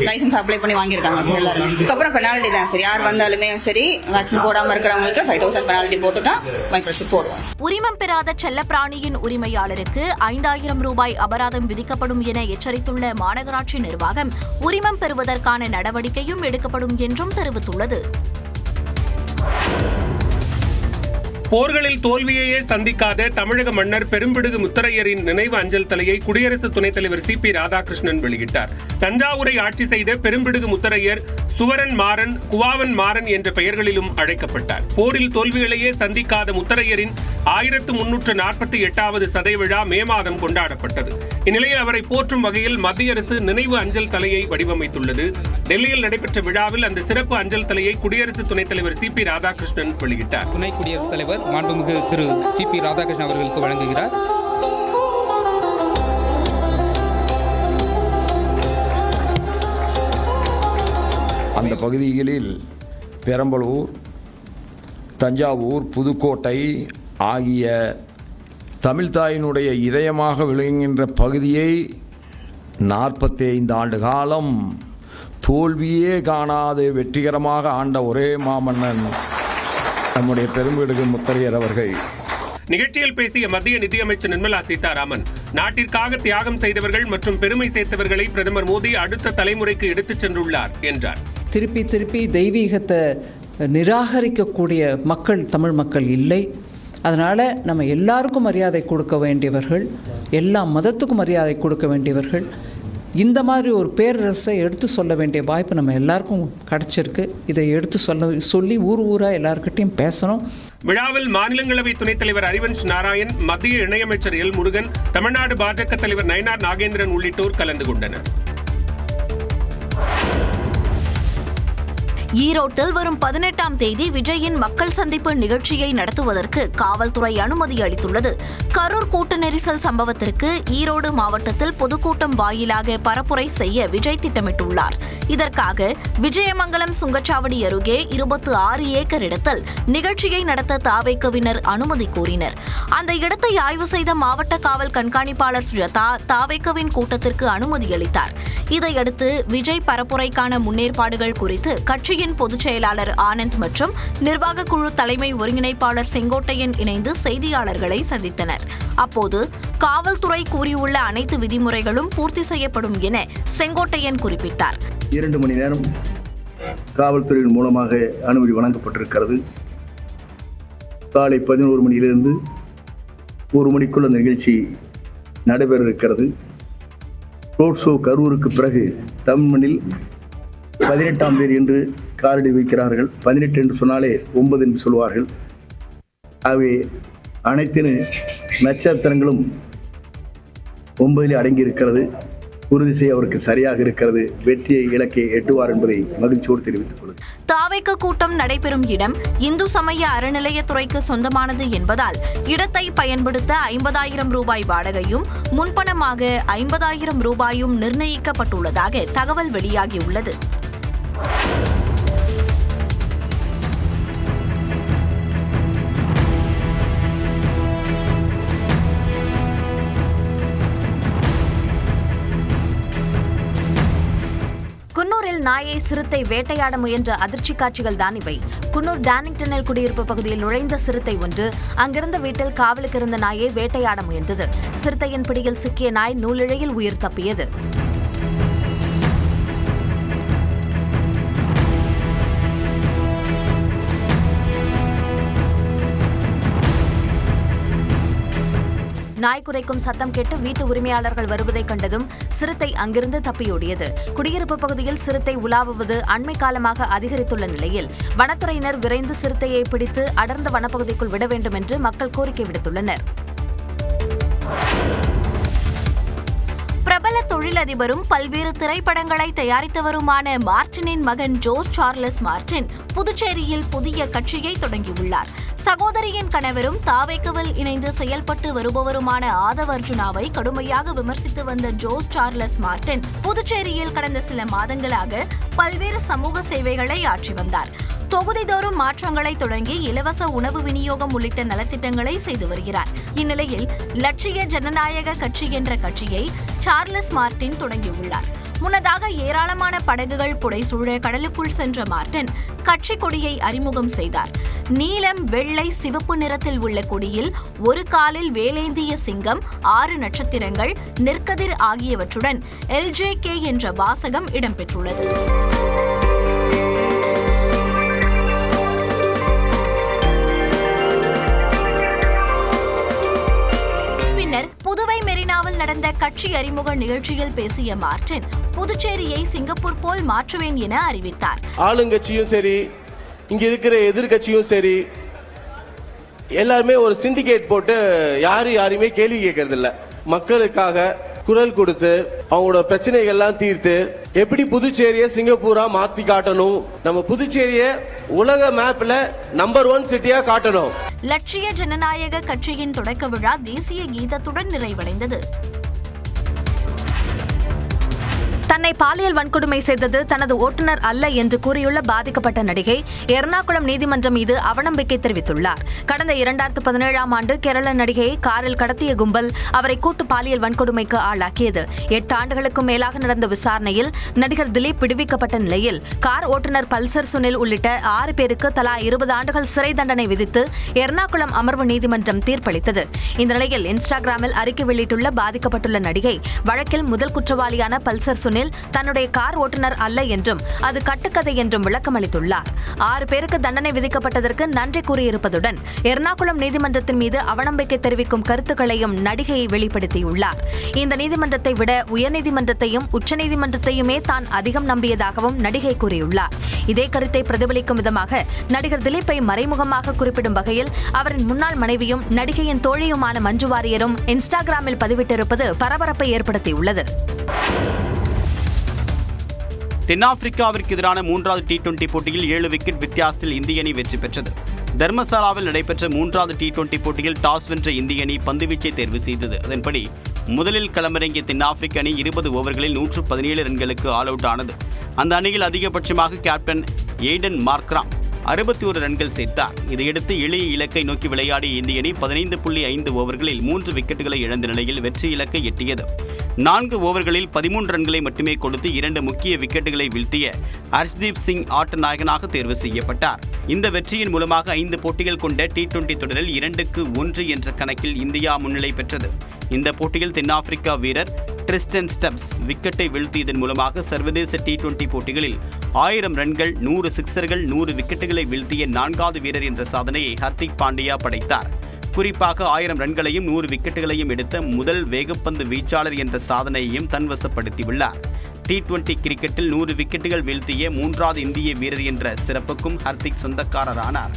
லைசன்ஸ் அப்ளை பண்ணி வாங்கியிருக்காங்க சார் எல்லாரும். அதுக்கப்புறம் பெனால்ட்டி தான் சார். யார் வந்தாலுமே சரி வேக்சின் போடாம இருக்கிறவங்களுக்கு 5,000 பெனால்ட்டி போட்டு தான் மைக்ரோசிப் போடுவோம். உரிமம் பெறாத செல்லப்பிராணியின் உரிமையாளருக்கு ₹5,000 அபராதம் விதிக்கப்படும் என எச்சரித்துள்ள மாநகராட்சி நிர்வாகம் உரிமம் பெறுவதற்கான நடவடிக்கையும் எடுக்கப்படும் என்றும் தெரிவித்துள்ளது. போர்களில் தோல்வியையே சந்திக்காத தமிழக மன்னர் பெரும்பிடுகு முத்தரையரின் நினைவு அஞ்சல் தலையை குடியரசு துணைத் தலைவர் CP ராதாகிருஷ்ணன் வெளியிட்டார். தஞ்சாவூரை ஆட்சி செய்த பெரும்பிடுகு முத்தரையர் சுவரன் மாறன், குவாவன் மாறன் என்ற பெயர்களிலும் அழைக்கப்பட்டார். போரில் தோல்விகளையே சந்திக்காத முத்தரையரின் 1348வது சதய விழா மே மாதம் கொண்டாடப்பட்டது. இந்நிலையில் அவரை போற்றும் வகையில் மத்திய அரசு நினைவு அஞ்சல் தலையை வடிவமைத்துள்ளது. டெல்லியில் நடைபெற்ற விழாவில் அந்த சிறப்பு அஞ்சல் தலையை குடியரசு துணைத் தலைவர் CP ராதாகிருஷ்ணன் வெளியிட்டார். துணை குடியரசுத் தலைவர் மாண்புமிகு திரு CP ராதாகிருஷ்ணன் அவர்களுக்கு வழங்குகிறார். அந்த பகுதிகளில் பெரம்பலூர், தஞ்சாவூர், புதுக்கோட்டை ஆகிய தமிழ்தாயினுடைய இதயமாக விளங்குகின்ற பகுதியை 45 ஆண்டு காலம் தோல்வியே காணாது வெற்றிகரமாக ஆண்ட ஒரே மாமன்னன் நம்முடைய பெரும்பிடுகு முத்தரையர் அவர்கள். நிகழ்ச்சியில் பேசிய மத்திய நிதியமைச்சர் நிர்மலா சீதாராமன், நாட்டிற்காக தியாகம் செய்தவர்கள் மற்றும் பெருமை சேர்த்தவர்களை பிரதமர் மோடி அடுத்த தலைமுறைக்கு எடுத்துச் சென்றுள்ளார் என்றார். திருப்பி தெய்வீகத்தை நிராகரிக்கக்கூடிய மக்கள் தமிழ் மக்கள் இல்லை. அதனால் நம்ம எல்லாருக்கும் மரியாதை கொடுக்க வேண்டியவர்கள், எல்லா மதத்துக்கும் மரியாதை கொடுக்க வேண்டியவர்கள். இந்த மாதிரி ஒரு பேரரசை எடுத்து சொல்ல வேண்டிய வாய்ப்பு நம்ம எல்லாருக்கும் கிடைச்சிருக்கு. இதை எடுத்து சொல்லி ஊராக எல்லாருக்கிட்டையும் பேசணும். விழாவில் மாநிலங்களவை துணைத் தலைவர் ஹரிவன்ஷ் நாராயண், மத்திய இணையமைச்சர் எல் முருகன், தமிழ்நாடு பாஜக தலைவர் நயினார் நாகேந்திரன் உள்ளிட்டோர் கலந்து கொண்டனர். ஈரோட்டில் வரும் 18ஆம் தேதி விஜயின் மக்கள் சந்திப்பு நிகழ்ச்சியை நடத்துவதற்கு காவல்துறை அனுமதி அளித்துள்ளது. கரூர் கூட்ட நெரிசல் சம்பவத்திற்கு ஈரோடு மாவட்டத்தில் பொதுக்கூட்டம் வாயிலாக பரப்புரை செய்ய விஜய் திட்டமிட்டுள்ளார். இதற்காக விஜயமங்கலம் சுங்கச்சாவடி அருகே 26 ஏக்கர் இடத்தில் நிகழ்ச்சியை நடத்த தாவேகவினர் அனுமதி கோரினர். அந்த இடத்தை ஆய்வு செய்த மாவட்ட காவல் கண்காணிப்பாளர் சுஜதா தாவேகவின் கூட்டத்திற்கு அனுமதி அளித்தார். இதையடுத்து விஜய் பரப்புரைக்கான முன்னேற்பாடுகள் குறித்து கட்சியின் பொதுச் செயலாளர் ஆனந்த் மற்றும் நிர்வாக குழு தலைமை ஒருங்கிணைப்பாளர் செங்கோட்டையன் இணைந்து செய்தியாளர்களை சந்தித்தனர். அப்போது காவல்துறை கூறியுள்ள அனைத்து விதிமுறைகளும் பூர்த்தி செய்யப்படும் என செங்கோட்டையன் குறிப்பிட்டார். 2 மணி நேரம் காவல்துறையின் மூலமாக அனுமதி வழங்கப்பட்டிருக்கிறது. காலை 11 மணியிலிருந்து 1 மணிக்குள்ள நிகழ்ச்சி நடைபெற இருக்கிறது. ரோட் ஷோ கரூருக்கு பிறகு தமிழ்மண்ணில் 18ஆம் தேதி என்று காலடி வைக்கிறார்கள். 18 என்று சொன்னாலே 9 என்று சொல்வார்கள். ஆகவே அனைத்து நட்சத்திரங்களும் 9 அடங்கி இருக்கிறது. உறுதி செய்ய அவருக்கு சரியாக இருக்கிறது. வெற்றியை இலக்கை எட்டுவார் என்பதை மகிழ்ச்சியோடு தெரிவித்துக் கொள்கிறேன். தாவேக கூட்டம் நடைபெறும் இடம் இந்து சமய அறநிலையத்துறைக்கு சொந்தமானது என்பதால் இடத்தை பயன்படுத்த 50,000 ரூபாய் வாடகையும் முன்பணமாக 50,000 ரூபாயும் நிர்ணயிக்கப்பட்டுள்ளதாக தகவல் வெளியாகியுள்ளது. குன்னூரில் நாயை சிறுத்தை வேட்டையாட முயன்ற அதிர்ச்சி காட்சிகள் தான் இவை. குன்னூர் டானிங்டனில் குடியிருப்பு பகுதியில் நுழைந்த சிறுத்தை ஒன்று அங்கிருந்த வீட்டில் காவலுக்கு இருந்த நாயை வேட்டையாட முயன்றது. சிறுத்தையின் பிடியில் சிக்கிய நாய் நூலிழையில் உயிர் தப்பியது. நாய் குரைக்கும் சத்தம் கேட்டு வீட்டு உரிமையாளர்கள் வருவதை கண்டதும் சிறுத்தை அங்கிருந்து தப்பியோடியது. குடியிருப்பு பகுதியில் சிறுத்தை உலாவுவது அண்மை காலமாக அதிகரித்துள்ள நிலையில் வனத்துறையினர் விரைந்து சிறுத்தையை பிடித்து அடர்ந்த வனப்பகுதிக்குள் விட வேண்டும் என்று மக்கள் கோரிக்கை விடுத்துள்ளனர். பிரபல தொழிலதிபரும் பல்வேறு திரைப்படங்களை தயாரித்தவருமான மார்டினின் மகன் ஜோஸ் சார்லஸ் மார்டின் புதுச்சேரியில் புதிய கட்சியை தொடங்கியுள்ளார். சகோதரியின் கணவரும் தாவேகவில் இணைந்து செயல்பட்டு வருபவருமான ஆதவ் அர்ஜுனாவை கடுமையாக விமர்சித்து வந்த ஜோஸ் சார்லஸ் மார்டின் புதுச்சேரியில் கடந்த சில மாதங்களாக பல்வேறு சமூக சேவைகளை ஆற்றி வந்தார். தொகுதிதோறும் மாற்றங்களை தொடங்கி இலவச உணவு விநியோகம் உள்ளிட்ட நலத்திட்டங்களை செய்து வருகிறார். இந்நிலையில் லட்சிய ஜனநாயக கட்சி என்ற கட்சியை சார்லஸ் மார்டின் தொடங்கியுள்ளார். முன்னதாக ஏராளமான படகுகள் புடைசூழ கடலுக்குள் சென்ற மார்டின் கட்சி கொடியை அறிமுகம் செய்தார். நீலம், வெள்ளை, சிவப்பு நிறத்தில் உள்ள கொடியில் ஒரு காலில் வேலேந்திய சிங்கம், 6 நட்சத்திரங்கள், நெற்கதிர் ஆகியவற்றுடன் LJK என்ற வாசகம் இடம்பெற்றுள்ளது. புதுவை மெரினாவில் நடந்த கட்சி அறிமுக நிகழ்ச்சியில் பேசிய மார்டின் புதுச்சேரியை சிங்கப்பூர் போல் மாற்றுவேன் என அறிவித்தார். ஆளுங்கட்சியும் சரி, இங்க இருக்கிற எதிர்கட்சியும் சரி, எல்லாருமே ஒரு சிண்டிகேட் போட்டு யாரையுமே கேள்வி கேட்கறது இல்ல. மக்களுக்காக குரல் கொடுத்து அவங்களோட பிரச்சனைகள்லாம் தீர்த்து எப்படி புதுச்சேரியை சிங்கப்பூரா மாத்தி காட்டணும், நம்ம புதுச்சேரியை உலக மேப்ல நம்பர் 1 சிட்டியா காட்டணும். லட்சிய ஜனநாயக கட்சியின் தொடக்க விழா தேசிய கீதத்துடன் நிறைவடைந்தது. தன்னை பாலியல் வன்கொடுமை செய்தது தனது ஓட்டுநர் அல்ல என்று கூறியுள்ள பாதிக்கப்பட்ட நடிகை எர்ணாகுளம் நீதிமன்றம் மீது அவநம்பிக்கை தெரிவித்துள்ளார். கடந்த 2017ஆம் ஆண்டு கேரள நடிகையை காரில் கடத்திய கும்பல் அவரை கூட்டு பாலியல் வன்கொடுமைக்கு ஆளாக்கியது. 8 ஆண்டுகளுக்கும் மேலாக நடந்த விசாரணையில் நடிகர் திலீப் விடுவிக்கப்பட்ட நிலையில் கார் ஓட்டுநர் பல்சர் சுனில் உள்ளிட்ட 6 பேருக்கு தலா 20 ஆண்டுகள் சிறை தண்டனை விதித்து எர்ணாகுளம் அமர்வு நீதிமன்றம் தீர்ப்பளித்தது. இந்த நிலையில் இன்ஸ்டாகிராமில் அறிக்கை வெளியிட்டுள்ள பாதிக்கப்பட்டுள்ள நடிகை வழக்கில் முதல் குற்றவாளியான பல்சர் சுனில் தன்னுடைய கார் ஓட்டுநர் அல்ல என்றும் அது கட்டுக்கதை என்றும் விளக்கம் அளித்துள்ளார். 6 பேருக்கு தண்டனை விதிக்கப்பட்டதற்கு நன்றி கூறியிருப்பதுடன் எர்ணாகுளம் நீதிமன்றத்தின் மீது அவநம்பிக்கை தெரிவிக்கும் கருத்துக்களையும் நடிகை வெளிப்படுத்தியுள்ளார். இந்த நீதிமன்றத்தை விட உயர்நீதிமன்றத்தையும் உச்சநீதிமன்றத்தையுமே தான் அதிகம் நம்பியதாகவும் நடிகை கூறியுள்ளார். இதே கருத்தை பிரதிபலிக்கும் விதமாக நடிகர் திலீப்பை மறைமுகமாக குறிப்பிடும் வகையில் அவரின் முன்னாள் மனைவியும் நடிகையின் தோழியுமான மஞ்சு வாரியரும் இன்ஸ்டாகிராமில் பதிவிட்டிருப்பது பரபரப்பை ஏற்படுத்தியுள்ளது. தென்னாப்பிரிக்காவிற்கு எதிரான 3வது T20 போட்டியில் 7 விக்கெட் வித்தியாசத்தில் இந்திய அணி வெற்றி பெற்றது. தர்மசாலாவில் நடைபெற்ற 3வது T20 போட்டியில் டாஸ் வென்ற இந்திய அணி பந்துவீச்சை தேர்வு செய்தது. அதன்படி முதலில் களமிறங்கிய தென்னாப்பிரிக்க அணி 20 ஓவர்களில் 117 ரன்களுக்கு ஆல் அவுட் ஆனது. அந்த அணியில் அதிகபட்சமாக கேப்டன் ஏடன் மார்க்ராம் 61 ரன்கள் சேர்த்தார். இதையடுத்து எளிய இலக்கை நோக்கி விளையாடிய இந்திய அணி 15.5 ஓவர்களில் 3 விக்கெட்டுகளை இழந்த நிலையில் வெற்றி இலக்கை எட்டியது. 4 ஓவர்களில் 13 ரன்களை மட்டுமே கொடுத்து 2 முக்கிய விக்கெட்டுகளை வீழ்த்திய ஹர்ஷ்தீப் சிங் ஆட்ட நாயகனாக தேர்வு செய்யப்பட்டார். இந்த வெற்றியின் மூலமாக 5 போட்டிகள் கொண்ட T20 தொடரில் 2-1 என்ற கணக்கில் இந்தியா முன்னிலை பெற்றது. இந்த போட்டியில் தென்னாப்பிரிக்கா வீரர் ட்ரிஸ்டன் ஸ்டப்ஸ் விக்கெட்டை வீழ்த்தியதன் மூலமாக சர்வதேச T20 போட்டிகளில் 1000 ரன்கள், 100 சிக்சர்கள், 100 விக்கெட்டுகளை வீழ்த்திய 4வது வீரர் என்ற சாதனையை ஹர்திக் பாண்டியா படைத்தார். குறிப்பாக 1000 ரன்களையும் 100 விக்கெட்டுகளையும் எடுத்த முதல் வேகப்பந்து வீச்சாளர் என்ற சாதனையையும் தன்வசப்படுத்தியுள்ளார். T20 கிரிக்கெட்டில் 100 விக்கெட்டுகள் வீழ்த்திய 3வது இந்திய வீரர் என்ற சிறப்புக்கும் ஹர்திக் சொந்தக்காரரானார்.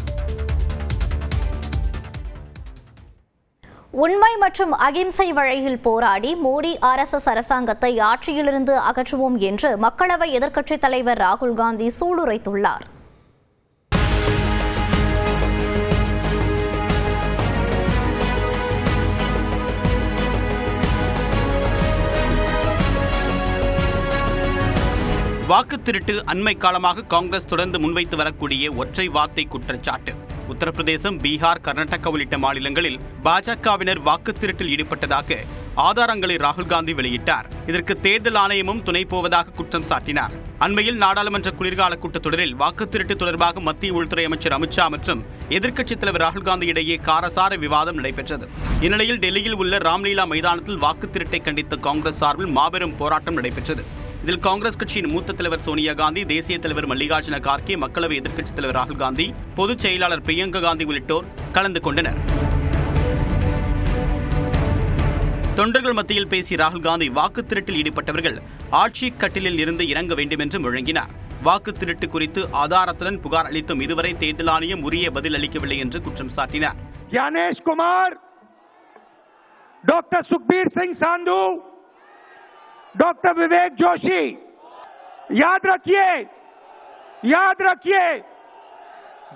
உண்மை மற்றும் அகிம்சை வழியில் போராடி மோடி RSS அரசாங்கத்தை ஆட்சியிலிருந்து அகற்றுவோம் என்று மக்களவை எதிர்க்கட்சித் தலைவர் ராகுல் காந்தி சூளுரைத்துள்ளார். வாக்கு திருட்டு அண்மை காலமாக காங்கிரஸ் தொடர்ந்து முன்வைத்து வரக்கூடிய ஒற்றை வார்த்தை குற்றச்சாட்டு. உத்தரப்பிரதேசம், பீகார், கர்நாடகா உள்ளிட்ட மாநிலங்களில் பாஜகவினர் வாக்கு திருட்டில் ஈடுபட்டதாக ஆதாரங்களை ராகுல் காந்தி வெளியிட்டார். இதற்கு தேர்தல் ஆணையமும் துணை போவதாக குற்றம் சாட்டினார். அண்மையில் நாடாளுமன்ற குளிர்கால கூட்டத்தொடரில் வாக்கு திருட்டு தொடர்பாக மத்திய உள்துறை அமைச்சர் அமித்ஷா மற்றும் எதிர்க்கட்சித் தலைவர் ராகுல் காந்தி இடையே காரசார விவாதம் நடைபெற்றது. இந்நிலையில் டெல்லியில் உள்ள ராம்லீலா மைதானத்தில் வாக்கு திருட்டை கண்டித்த காங்கிரஸ் சார்பில் மாபெரும் போராட்டம் நடைபெற்றது. இதில் காங்கிரஸ் கட்சியின் மூத்த தலைவர் சோனியா காந்தி, தேசிய தலைவர் மல்லிகார்ஜுன கார்கே, மக்களவை எதிர்க்கட்சித் தலைவர் ராகுல் காந்தி, பொதுச் செயலாளர் பிரியங்கா காந்தி உள்ளிட்டோர் கலந்து கொண்டனர். தொண்டர்கள் மத்தியில் பேசிய ராகுல் காந்தி வாக்கு திருட்டில் ஈடுபட்டவர்கள் ஆட்சி கட்டிலில் இருந்து இறங்க வேண்டும் என்று முழங்கினார். வாக்கு திருட்டு குறித்து ஆதாரத்துடன் புகார் அளித்தும் இதுவரை தேர்தல் ஆணையம் உரிய பதில் அளிக்கவில்லை என்று குற்றம் சாட்டினார். ज्ञानेश कुमार, डॉक्टर सुखबीर सिंह सांधू, डॉक्टर विवेक जोशी, याद रखिए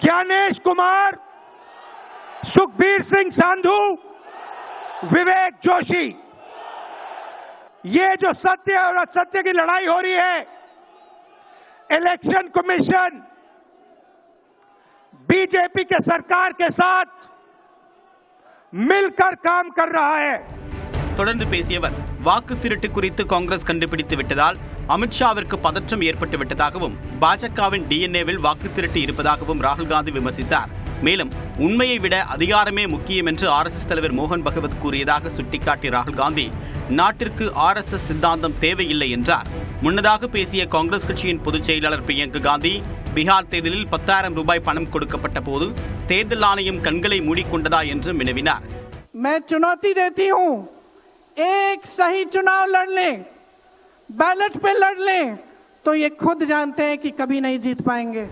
ज्ञानेश कुमार, सुखबीर सिंह सांधू, विवेक जोशी, ये जो सत्य और असत्य की लड़ाई हो रही है, इलेक्शन कमीशन बीजेपी के सरकार के साथ मिलकर काम कर रहा है. தொடர்ந்து பேசியவர் வாக்கு திருட்டு குறித்து காங்கிரஸ் கண்டுபிடித்து விட்டதால் அமித்ஷாவிற்கு பதற்றம் ஏற்பட்டு விட்டதாகவும் பாஜகவின் டிஎன்ஏவில் வாக்கு திருட்டு இருப்பதாகவும் ராகுல் காந்தி விமர்சித்தார். மேலும் உண்மையை விட அதிகாரமே முக்கியம் என்று RSS தலைவர் மோகன் பகவத் கூறியதாக சுட்டிக்காட்டிய ராகுல் காந்தி நாட்டிற்கு RSS சித்தாந்தம் தேவையில்லை என்றார். முன்னதாக பேசிய காங்கிரஸ் கட்சியின் பொதுச் செயலாளர் பிரியங்கா காந்தி பீகார் தேர்தலில் 10,000 ரூபாய் பணம் கொடுக்கப்பட்ட போது தேர்தல் ஆணையம் கண்களை மூடிக்கொண்டதா என்று வினவினார். मैं चुनौती देती हूं, एक सही चुनाव लड़ लें, बैलेट पे लड़ लें, तो ये खुद जानते हैं कि कभी नहीं जीत पाएंगे.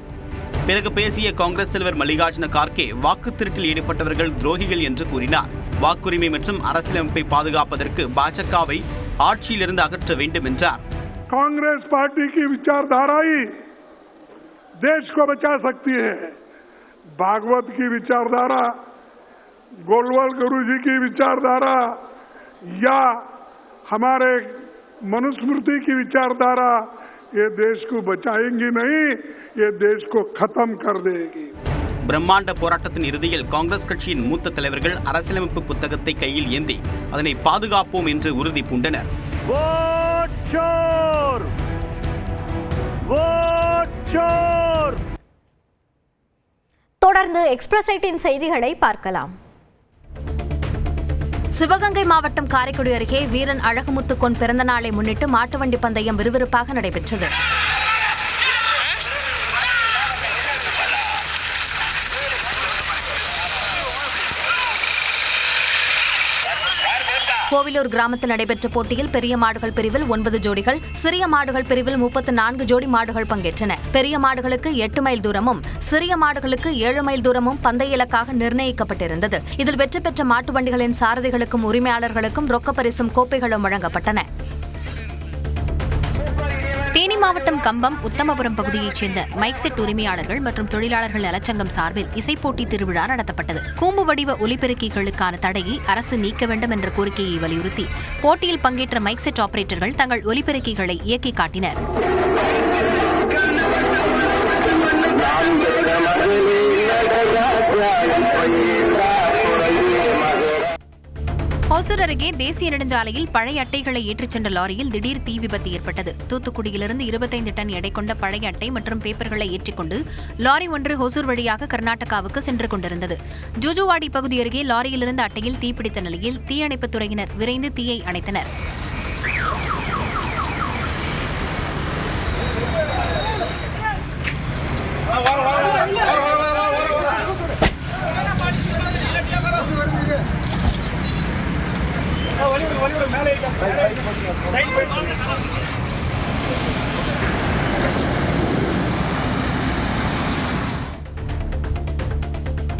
பிறகு பேசிய காங்கிரஸ் தலைவர் மல்லிகார்ஜுன கார்கே வாக்கு திருட்டில் ஈடுபட்டவர்கள் துரோகிகள் என்று கூறினார். வாக்குரிமை மற்றும் அரசியலமைப்பை பாதுகாப்பதற்கு பாஜகவை ஆட்சியிலிருந்து அகற்ற வேண்டும் என்றார். कांग्रेस पार्टी की विचारधारा ही देश को बचा सकती है. भागवत की विचारधारा, गोलवाल गुरु जी की विचारधारा या हमारे मनुस्मृति की विचारधारा ये देश को बचाएंगी नहीं, ये देश को खत्म कर देगी. பிரம்மாண்ட போராட்டத்தின் இறுதியில் காங்கிரஸ் கட்சியின் மூத்த தலைவர்கள் அரசியலமைப்பு புத்தகத்தை கையில் ஏந்தி அதனை பாதுகாப்போம் என்று உறுதி பூண்டனர். தொடர்ந்து எக்ஸ்பிரஸ் 8 செய்திகளை பார்க்கலாம். சிவகங்கை மாவட்டம் காரைக்குடி அருகே வீரன் அழகுமுத்துக்கொன் பிறந்த நாளை முன்னிட்டு மாட்டுவண்டி பந்தயம் விறுவிறுப்பாக நடைபெற்றது. கோவிலூர் கிராமத்தில் நடைபெற்ற போட்டியில் பெரிய மாடுகள் பிரிவில் 9 ஜோடிகள், சிறிய மாடுகள் பிரிவில் 34 ஜோடி மாடுகள் பங்கேற்றன. பெரிய மாடுகளுக்கு 8 மைல் தூரமும் சிறிய மாடுகளுக்கு 7 மைல் தூரமும் பந்தய இலக்காக நிர்ணயிக்கப்பட்டிருந்தது. இதில் வெற்றி பெற்ற மாட்டு வண்டிகளின் சாரதிகளுக்கும் உரிமையாளர்களுக்கும் ரொக்க பரிசும் கோப்பைகளும் வழங்கப்பட்டன. தேனி மாவட்டம் கம்பம் உத்தமபுரம் பகுதியைச் சேர்ந்த மைக் செட் உரிமையாளர்கள் மற்றும் தொழிலாளர்கள் நலச்சங்கம் சார்பில் இசைப்போட்டி திருவிழா நடத்தப்பட்டது. கூம்பு வடிவ ஒலிபெருக்கிகளுக்கான தடையை அரசு நீக்க வேண்டும் என்ற கோரிக்கையை வலியுறுத்தி போட்டியில் பங்கேற்ற மைக் செட் ஆபரேட்டர்கள் தங்கள் ஒலிபெருக்கிகளை இயக்கி காட்டினர். ஓசூர் அருகே தேசிய நெடுஞ்சாலையில் பழைய அட்டைகளை ஏற்றிச் சென்ற லாரியில் திடீர் தீ விபத்து ஏற்பட்டது. தூத்துக்குடியிலிருந்து 25 டன் எடை கொண்ட பழைய அட்டை மற்றும் பேப்பர்களை ஏற்றிக்கொண்டு லாரி ஒன்று ஓசூர் வழியாக கர்நாடகாவுக்கு சென்று கொண்டிருந்தது. ஜூஜுவாடி பகுதி அருகே லாரியிலிருந்து அட்டையில் தீப்பிடித்த நிலையில் தீயணைப்புத் துறையினர் விரைந்து தீயை அணைத்தனர்.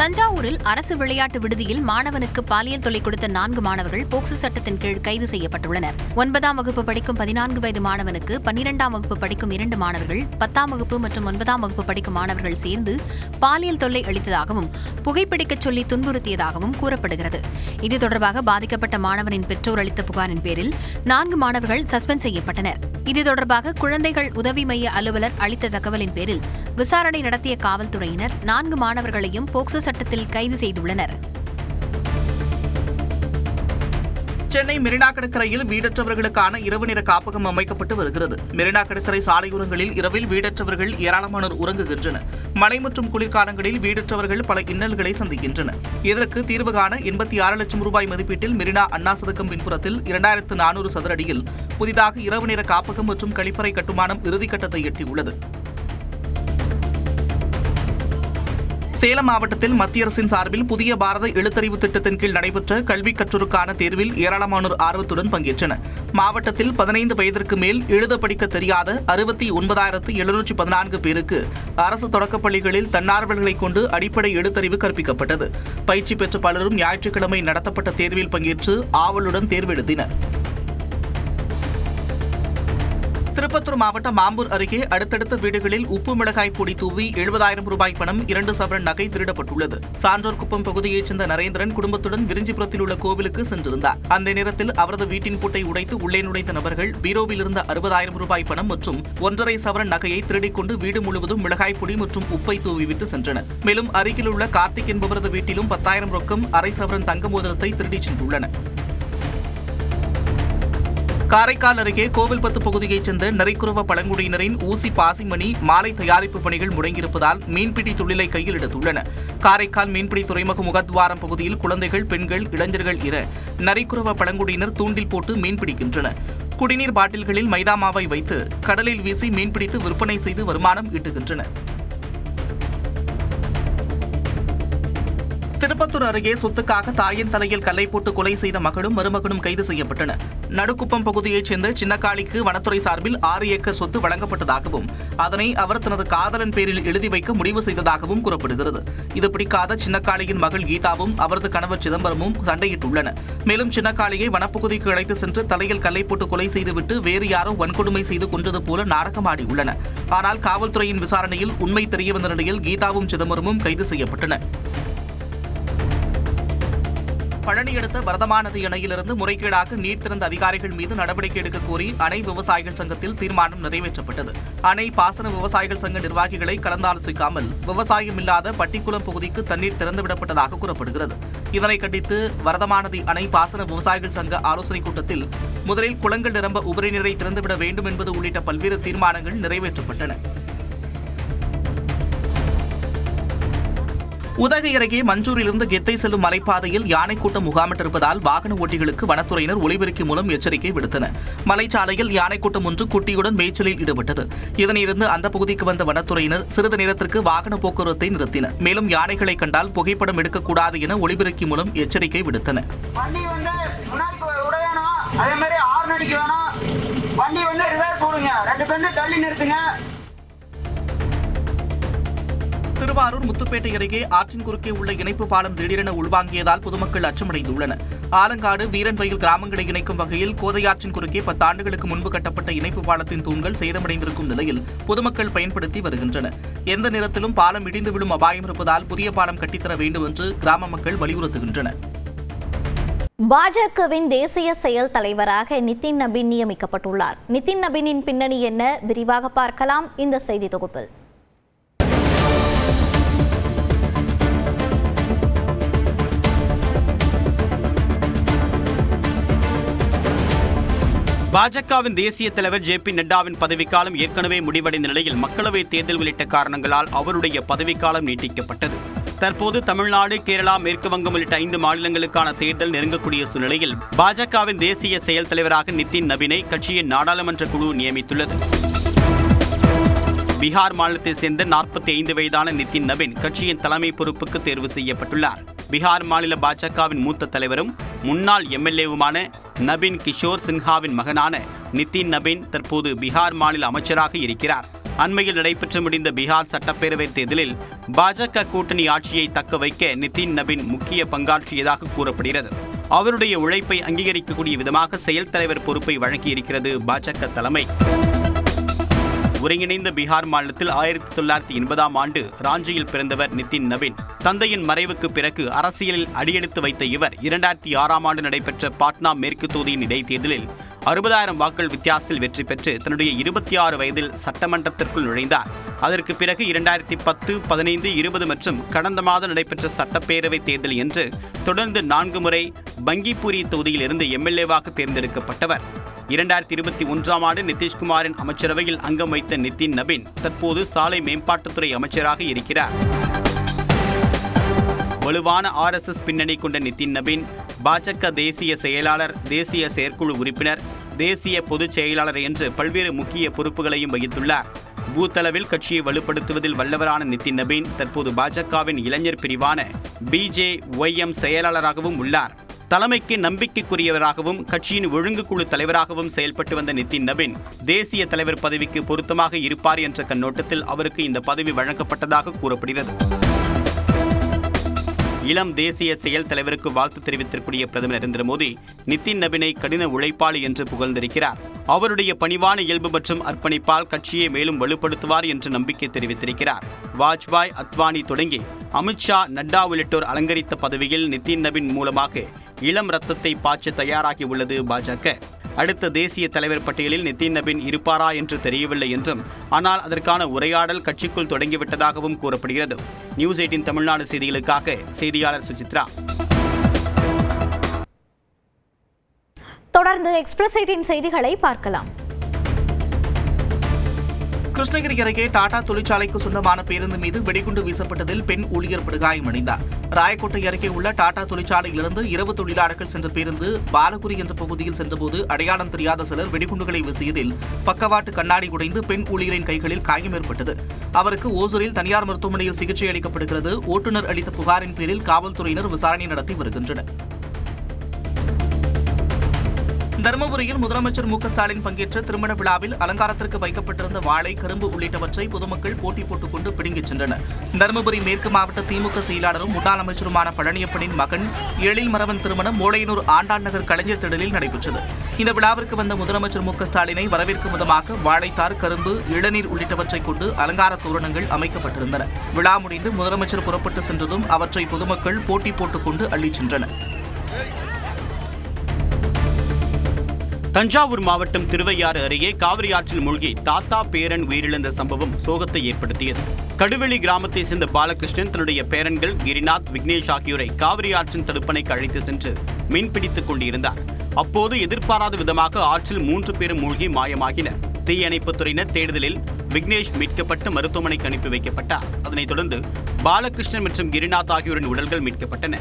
தஞ்சாவூரில் அரசு விளையாட்டு விடுதியில் மாணவனுக்கு பாலியல் தொல்லை கொடுத்த 4 மாணவர்கள் போக்சோ சட்டத்தின் கீழ் கைது செய்யப்பட்டுள்ளனர். 9ஆம் வகுப்பு படிக்கும் 14 வயது மாணவனுக்கு 12ஆம் வகுப்பு படிக்கும் 2 மாணவர்கள், 10ஆம் வகுப்பு மற்றும் 9ஆம் வகுப்பு படிக்கும் மாணவர்கள் சேர்ந்து பாலியல் தொல்லை அளித்ததாகவும் புகைப்பிடிக்கச் சொல்லி துன்புறுத்தியதாகவும் கூறப்படுகிறது. இது தொடர்பாக பாதிக்கப்பட்ட மாணவனின் பெற்றோர் அளித்த புகாரின் பேரில் 4 மாணவர்கள் சஸ்பெண்ட் செய்யப்பட்டனர். இது தொடர்பாக குழந்தைகள் உதவி மைய அலுவலர் அளித்த தகவலின் பேரில் விசாரணை நடத்திய காவல்துறையினர் 4 மாணவர்களையும் போக்சோ சட்டத்தில் கைது செய்துள்ளனர். சென்னை மெரினா கடற்கரையில் வீடற்றவர்களுக்கான இரவு நேர காப்பகம் அமைக்கப்பட்டு வருகிறது. மெரினா கடற்கரை சாலையோரங்களில் இரவில் வீடற்றவர்கள் ஏராளமானோர் உறங்குகின்றனர். மழை மற்றும் குளிர்காலங்களில் வீடற்றவர்கள் பல இன்னல்களை சந்திக்கின்றனர். இதற்கு தீர்வு காண 86 லட்சம் ரூபாய் மதிப்பீட்டில் மெரினா அண்ணா சதுக்கம் பின்புறத்தில் 2400 சதுர அடியில் புதிதாக இரவு நேர காப்பகம் மற்றும் கழிப்பறை கட்டுமானம் இறுதிக்கட்டத்தை எட்டியுள்ளது. சேலம் மாவட்டத்தில் மத்திய அரசின் சார்பில் புதிய பாரத எழுத்தறிவு திட்டத்தின் கீழ் நடைபெற்ற கல்வி கற்றோருக்கான தேர்வில் ஏராளமானோர் ஆர்வத்துடன் பங்கேற்றனர். மாவட்டத்தில் 15 வயதிற்கு மேல் எழுத படிக்க தெரியாத 69,714 பேருக்கு அரசு தொடக்கப் பள்ளிகளில் தன்னார்வலர்களை கொண்டு அடிப்படை எழுத்தறிவு கற்பிக்கப்பட்டது. பயிற்சி பெற்ற பலரும் ஞாயிற்றுக்கிழமை நடத்தப்பட்ட தேர்வில் பங்கேற்று ஆவலுடன் தேர்வு எழுதினர். திருப்பத்தூர் மாவட்டம் மாம்பூர் அருகே அடுத்தடுத்த வீடுகளில் உப்பு மிளகாய் பொடி தூவி 70,000 ரூபாய் பணம் 2 சவரன் நகை திருடப்பட்டுள்ளது. சான்றோர் குப்பம் பகுதியைச் சேர்ந்த நரேந்திரன் குடும்பத்துடன் விரிஞ்சிபுரத்தில் உள்ள கோவிலுக்கு சென்றிருந்தார். அந்த நேரத்தில் அவரது வீட்டின் பூட்டை உடைத்து உள்ளே நுழைந்த நபர்கள் பீரோவில் இருந்த 60,000 ரூபாய் பணம் மற்றும் 1.5 சவரன் நகையை திருடிக்கொண்டு வீடு முழுவதும் மிளகாய் பொடி மற்றும் உப்பை தூவிவிட்டு சென்றனர். மேலும் அருகில் உள்ள கார்த்திக் என்பவரது வீட்டிலும் 10,000 ரொக்கம் 1/2 சவரன் தங்க மோதிரத்தை திருடிச் சென்றுள்ளனர். காரைக்கால் அருகே கோவில்பத்து பகுதியைச் சேர்ந்த நரிக்குறவ பழங்குடியினரின் ஊசி பாசிமணி மாலை தயாரிப்பு பணிகள் முடங்கியிருப்பதால் மீன்பிடி தொழிலை கையில் எடுத்துள்ளன. காரைக்கால் மீன்பிடி துறைமுக முகத்வாரம் பகுதியில் குழந்தைகள், பெண்கள், இளைஞர்கள் என நரிக்குறவ பழங்குடியினர் தூண்டில் போட்டு மீன்பிடிக்கின்றனர். குடிநீர் பாட்டில்களில் மைதா மாவை வைத்து கடலில் வீசி மீன்பிடித்து விற்பனை செய்து வருமானம் ஈட்டுகின்றனர். திருப்பத்தூர் அருகே சொத்துக்காக தாயின் தலையில் கல்லை போட்டு கொலை செய்த மகளும் மருமகனும் கைது செய்யப்பட்டனர். நடுக்குப்பம் பகுதியைச் சேர்ந்த சின்னக்காளிக்கு வனத்துறை சார்பில் 6 ஏக்கர் சொத்து வழங்கப்பட்டதாகவும் அதனை அவர் தனது காதலன் பேரில் எழுதி வைக்க முடிவு செய்ததாகவும் கூறப்படுகிறது. இது பிடிக்காத சின்னக்காளியின் மகள் கீதாவும் அவரது கணவர் சிதம்பரமும் சண்டையிட்டுள்ளனர். மேலும் சின்னக்காளியை வனப்பகுதிக்கு அழைத்து சென்று தலையில் கல்லை போட்டு கொலை செய்துவிட்டு வேறு யாரோ வன்கொடுமை செய்து கொன்றது போல நாடகமாடியுள்ளனர். ஆனால் காவல்துறையின் விசாரணையில் உண்மை தெரியவந்த நிலையில் கீதாவும் சிதம்பரமும் கைது செய்யப்பட்டனர். பழனி அடுத்த வரதமாநதி அணையிலிருந்து முறைகேடாக நீர் திறந்த அதிகாரிகள் மீது நடவடிக்கை எடுக்க கோரி அணை விவசாயிகள் சங்கத்தில் தீர்மானம் நிறைவேற்றப்பட்டது. அணை பாசன விவசாயிகள் சங்க நிர்வாகிகளை கலந்தாலோசிக்காமல் விவசாயம் இல்லாத பட்டிக்குளம் பகுதிக்கு தண்ணீர் திறந்துவிடப்பட்டதாக கூறப்படுகிறது. இதனை கண்டித்து வரதமாநதி அணை பாசன விவசாயிகள் சங்க ஆலோசனைக் கூட்டத்தில் முதலில் குளங்கள் நிரம்ப உபரி நீரை திறந்துவிட வேண்டும் என்பது உள்ளிட்ட பல்வேறு தீர்மானங்கள் நிறைவேற்றப்பட்டன. உதகை அருகே மஞ்சூரிலிருந்து கெத்தை செல்லும் மலைப்பாதையில் யானை கூட்டம் முகாமிட்டிருப்பதால் வாகன ஓட்டிகளுக்கு வனத்துறையினர் ஒலிபெருக்கி மூலம் எச்சரிக்கை விடுத்தனர். மலைச்சாலையில் யானை கூட்டம் ஒன்று குட்டியுடன் மேய்ச்சலில் ஈடுபட்டது. இதனையிருந்து அந்த பகுதிக்கு வந்த வனத்துறையினர் சிறிது நேரத்திற்கு வாகன போக்குவரத்தை நிறுத்தினர். மேலும் யானைகளை கண்டால் புகைப்படம் எடுக்கக்கூடாது என ஒலிபெருக்கி மூலம் எச்சரிக்கை விடுத்தனர். திருவாரூர் முத்துப்பேட்டை அருகே ஆற்றின் குறுக்கே உள்ள இணைப்பு பாலம் திடீரென உள்வாங்கியதால் பொதுமக்கள் அச்சமடைந்துள்ளனர். ஆலங்காடு வீரன்வயல் கிராமங்களை இணைக்கும் வகையில் கோதையாற்றின் குறுக்கே 10 ஆண்டுகளுக்கு முன்பு கட்டப்பட்ட இணைப்பு பாலத்தின் தூண்கள் சேதமடைந்திருக்கும் நிலையில் பொதுமக்கள் பயன்படுத்தி வருகின்றனர். எந்த நேரத்திலும் பாலம் இடிந்து விழும் அபாயம் இருப்பதால் புதிய பாலம் கட்டித்தர வேண்டும் என்று கிராம மக்கள் வலியுறுத்துகின்றனர். பாஜகவின் தேசிய செயல் தலைவராக நிதின் நபீன் நியமிக்கப்பட்டுள்ளார். நிதின் நபீனின் பின்னணி என்ன விரிவாக பார்க்கலாம் இந்த செய்தி தொகுப்பில். பாஜகவின் தேசிய தலைவர் ஜே.பி. நட்டாவின் பதவிக்காலம் ஏற்கனவே முடிவடைந்த நிலையில் மக்களவைத் தேர்தல் உள்ளிட்ட காரணங்களால் அவருடைய பதவிக்காலம் நீட்டிக்கப்பட்டது. தற்போது தமிழ்நாடு, கேரளா, மேற்கு வங்கம் உள்ளிட்ட 5 மாநிலங்களுக்கான தேர்தல் நெருங்கக்கூடிய சூழ்நிலையில் பாஜகவின் தேசிய செயல் தலைவராக நிதின் நபீனை கட்சியின் நாடாளுமன்ற குழு நியமித்துள்ளது. பீகார் மாநிலத்தைச் சேர்ந்த 45 வயதான நிதின் நபீன் கட்சியின் தலைமை பொறுப்புக்கு தேர்வு செய்யப்பட்டுள்ளார். பீகார் மாநில பாஜகவின் மூத்த தலைவரும் முன்னாள் எம்எல்ஏவுமான நபீன் கிஷோர் சின்ஹாவின் மகனான நிதின் நபீன் தற்போது பீகார் மாநில அமைச்சராக இருக்கிறார். அண்மையில் நடைபெற்று முடிந்த பீகார் சட்டப்பேரவைத் தேர்தலில் பாஜக கூட்டணி ஆட்சியை தக்க வைக்க நிதின் நபீன் முக்கிய பங்காற்றியதாக கூறப்படுகிறது. அவருடைய உழைப்பை அங்கீகரிக்கக்கூடிய விதமாக செயல் தலைவர் பொறுப்பை வழங்கியிருக்கிறது பாஜக தலைமை. ஒருங்கிணைந்த பீகார் மாநிலத்தில் 1980ஆம் ஆண்டு ராஞ்சியில் பிறந்தவர் நிதின் நபீன். தந்தையின் மறைவுக்கு பிறகு அரசியலில் அடியெடுத்து வைத்த இவர் 2006ஆம் ஆண்டு நடைபெற்ற பாட்னா மேற்கு தொகுதியின் இடைத்தேர்தலில் 60,000 வாக்குகள் வித்தியாசத்தில் வெற்றி பெற்று தன்னுடைய 26 வயதில் சட்டமன்றத்திற்குள் நுழைந்தார். அதற்கு பிறகு 2010, 15, 20 மற்றும் கடந்த மாதம் நடைபெற்ற சட்டப்பேரவை தேர்தல் என்று தொடர்ந்து 4 முறை பங்கிப்பூரி தொகுதியில் இருந்து எம்எல்ஏவாக தேர்ந்தெடுக்கப்பட்டவர். 2021ஆம் ஆண்டு நிதிஷ்குமாரின் அமைச்சரவையில் அங்கம் வைத்த நிதின் நபீன் தற்போது சாலை மேம்பாட்டுத்துறை அமைச்சராக இருக்கிறார். வலுவான RSS பின்னணி கொண்ட நிதின் நபீன் பாஜக தேசிய செயலாளர், தேசிய செயற்குழு உறுப்பினர், தேசிய பொதுச் செயலாளர் என்று பல்வேறு முக்கிய பொறுப்புகளையும் வகித்துள்ளார். பூத்தளவில் கட்சியை வலுப்படுத்துவதில் வல்லவரான நிதின் நபீன் தற்போது பாஜகவின் இளைஞர் பிரிவான BJYM செயலாளராகவும் உள்ளார். தலைமைக்கு நம்பிக்கைக்குரியவராகவும் கட்சியின் ஒழுங்குக்குழு தலைவராகவும் செயல்பட்டு வந்த நிதின் நபீன் தேசிய தலைவர் பதவிக்கு பொருத்தமாக இருப்பார் என்ற கண்ணோட்டத்தில் அவருக்கு இந்த பதவி வழங்கப்பட்டதாக கூறப்படுகிறது. இளம் தேசிய செயல் தலைவருக்கு வாழ்த்து தெரிவித்திருக்கூடிய பிரதமர் நரேந்திர மோடி நிதின் நபீனை கடின உழைப்பாளி என்று புகழ்ந்திருக்கிறார். அவருடைய பணிவான இயல்பு மற்றும் அர்ப்பணிப்பால் கட்சியை மேலும் வலுப்படுத்துவார் என்று நம்பிக்கை தெரிவித்திருக்கிறார். வாஜ்பாய், அத்வானி தொடங்கி அமித்ஷா, நட்டா உள்ளிட்டோர் அலங்கரித்த பதவியில் நிதின் நபீன் மூலமாக இளம் ரத்தத்தை பாய்ச்ச தயாராகி உள்ளது பாஜக. அடுத்த தேசிய தலைவர் பட்டியலில் நிதின் நபீன் இருப்பாரா என்று தெரியவில்லை என்றும், ஆனால் அதற்கான உரையாடல் கட்சிக்குள் தொடங்கிவிட்டதாகவும் கூறப்படுகிறது. நியூஸ் 18 தமிழ்நாடு செய்திகளுக்காக செய்தியாளர் சுசித்ரா. தொடர்ந்து எக்ஸ்பிரஸ் 18 செய்திகளை பார்க்கலாம். கிருஷ்ணகிரி அருகே டாடா தொழிற்சாலைக்கு சொந்தமான பேருந்து மீது வெடிகுண்டு வீசப்பட்டதில் பெண் ஊழியர் படுகாயமடைந்தார். ராயக்கோட்டை அருகே உள்ள டாடா தொழிற்சாலையிலிருந்து இரவு தொழிலாளர்கள் சென்ற பேருந்து பாலகுரி என்ற பகுதியில் சென்றபோது அடையாளம் தெரியாத சிலர் வெடிகுண்டுகளை வீசியதில் பக்கவாட்டு கண்ணாடி உடைந்து பெண் ஊழியரின் கைகளில் காயம் ஏற்பட்டது. அவருக்கு ஓசூரில் தனியார் மருத்துவமனையில் சிகிச்சை அளிக்கப்படுகிறது. ஓட்டுநர் அளித்த புகாரின் பேரில் காவல்துறையினர் விசாரணை நடத்தி வருகின்றனர். தருமபுரியில் முதலமைச்சர் மு.க.ஸ்டாலின் பங்கேற்ற திருமண விழாவில் அலங்காரத்திற்கு வைக்கப்பட்டிருந்த வாழை, கரும்பு உள்ளிட்டவற்றை பொதுமக்கள் போட்டி போட்டுக் கொண்டு பிடுங்கிச் சென்றனர். தருமபுரி மேற்கு மாவட்ட திமுக செயலாளரும் முன்னாள் அமைச்சருமான பழனியப்பனின் மகன் எழில் மரவன் திருமணம் மோளையனூர் ஆண்டான் நகர் கலைஞர் திடலில் நடைபெற்றது. இந்த விழாவிற்கு வந்த முதலமைச்சர் மு.க.ஸ்டாலினை வரவேற்கும் விதமாக வாழைத்தார், கரும்பு, இளநீர் உள்ளிட்டவற்றை கொண்டு அலங்கார தோரணங்கள் அமைக்கப்பட்டிருந்தன. விழா முடிந்து முதலமைச்சர் புறப்பட்டு சென்றதும் அவற்றை பொதுமக்கள் போட்டி போட்டுக் கொண்டு அள்ளிச் சென்றனர். தஞ்சாவூர் மாவட்டம் திருவையாறு அருகே காவிரி ஆற்றில் மூழ்கி தாத்தா பேரன் உயிரிழந்த சம்பவம் சோகத்தை ஏற்படுத்தியது. கடுவெளி கிராமத்தை சேர்ந்த பாலகிருஷ்ணன் தன்னுடைய பேரன்கள் கிரிநாத், விக்னேஷ் ஆகியோரை காவிரி ஆற்றின் தடுப்பணைக்கு அழைத்து சென்று மீன்பிடித்துக் கொண்டிருந்தார். அப்போது எதிர்பாராத விதமாக ஆற்றில் 3 பேரும் மூழ்கி மாயமாகினர். தீயணைப்புத் துறையினர் தேடுதலில் விக்னேஷ் மீட்கப்பட்டு மருத்துவமனைக்கு அனுப்பி வைக்கப்பட்டார். அதனைத் தொடர்ந்து பாலகிருஷ்ணன் மற்றும் கிரிநாத் ஆகியோரின் உடல்கள் மீட்கப்பட்டன.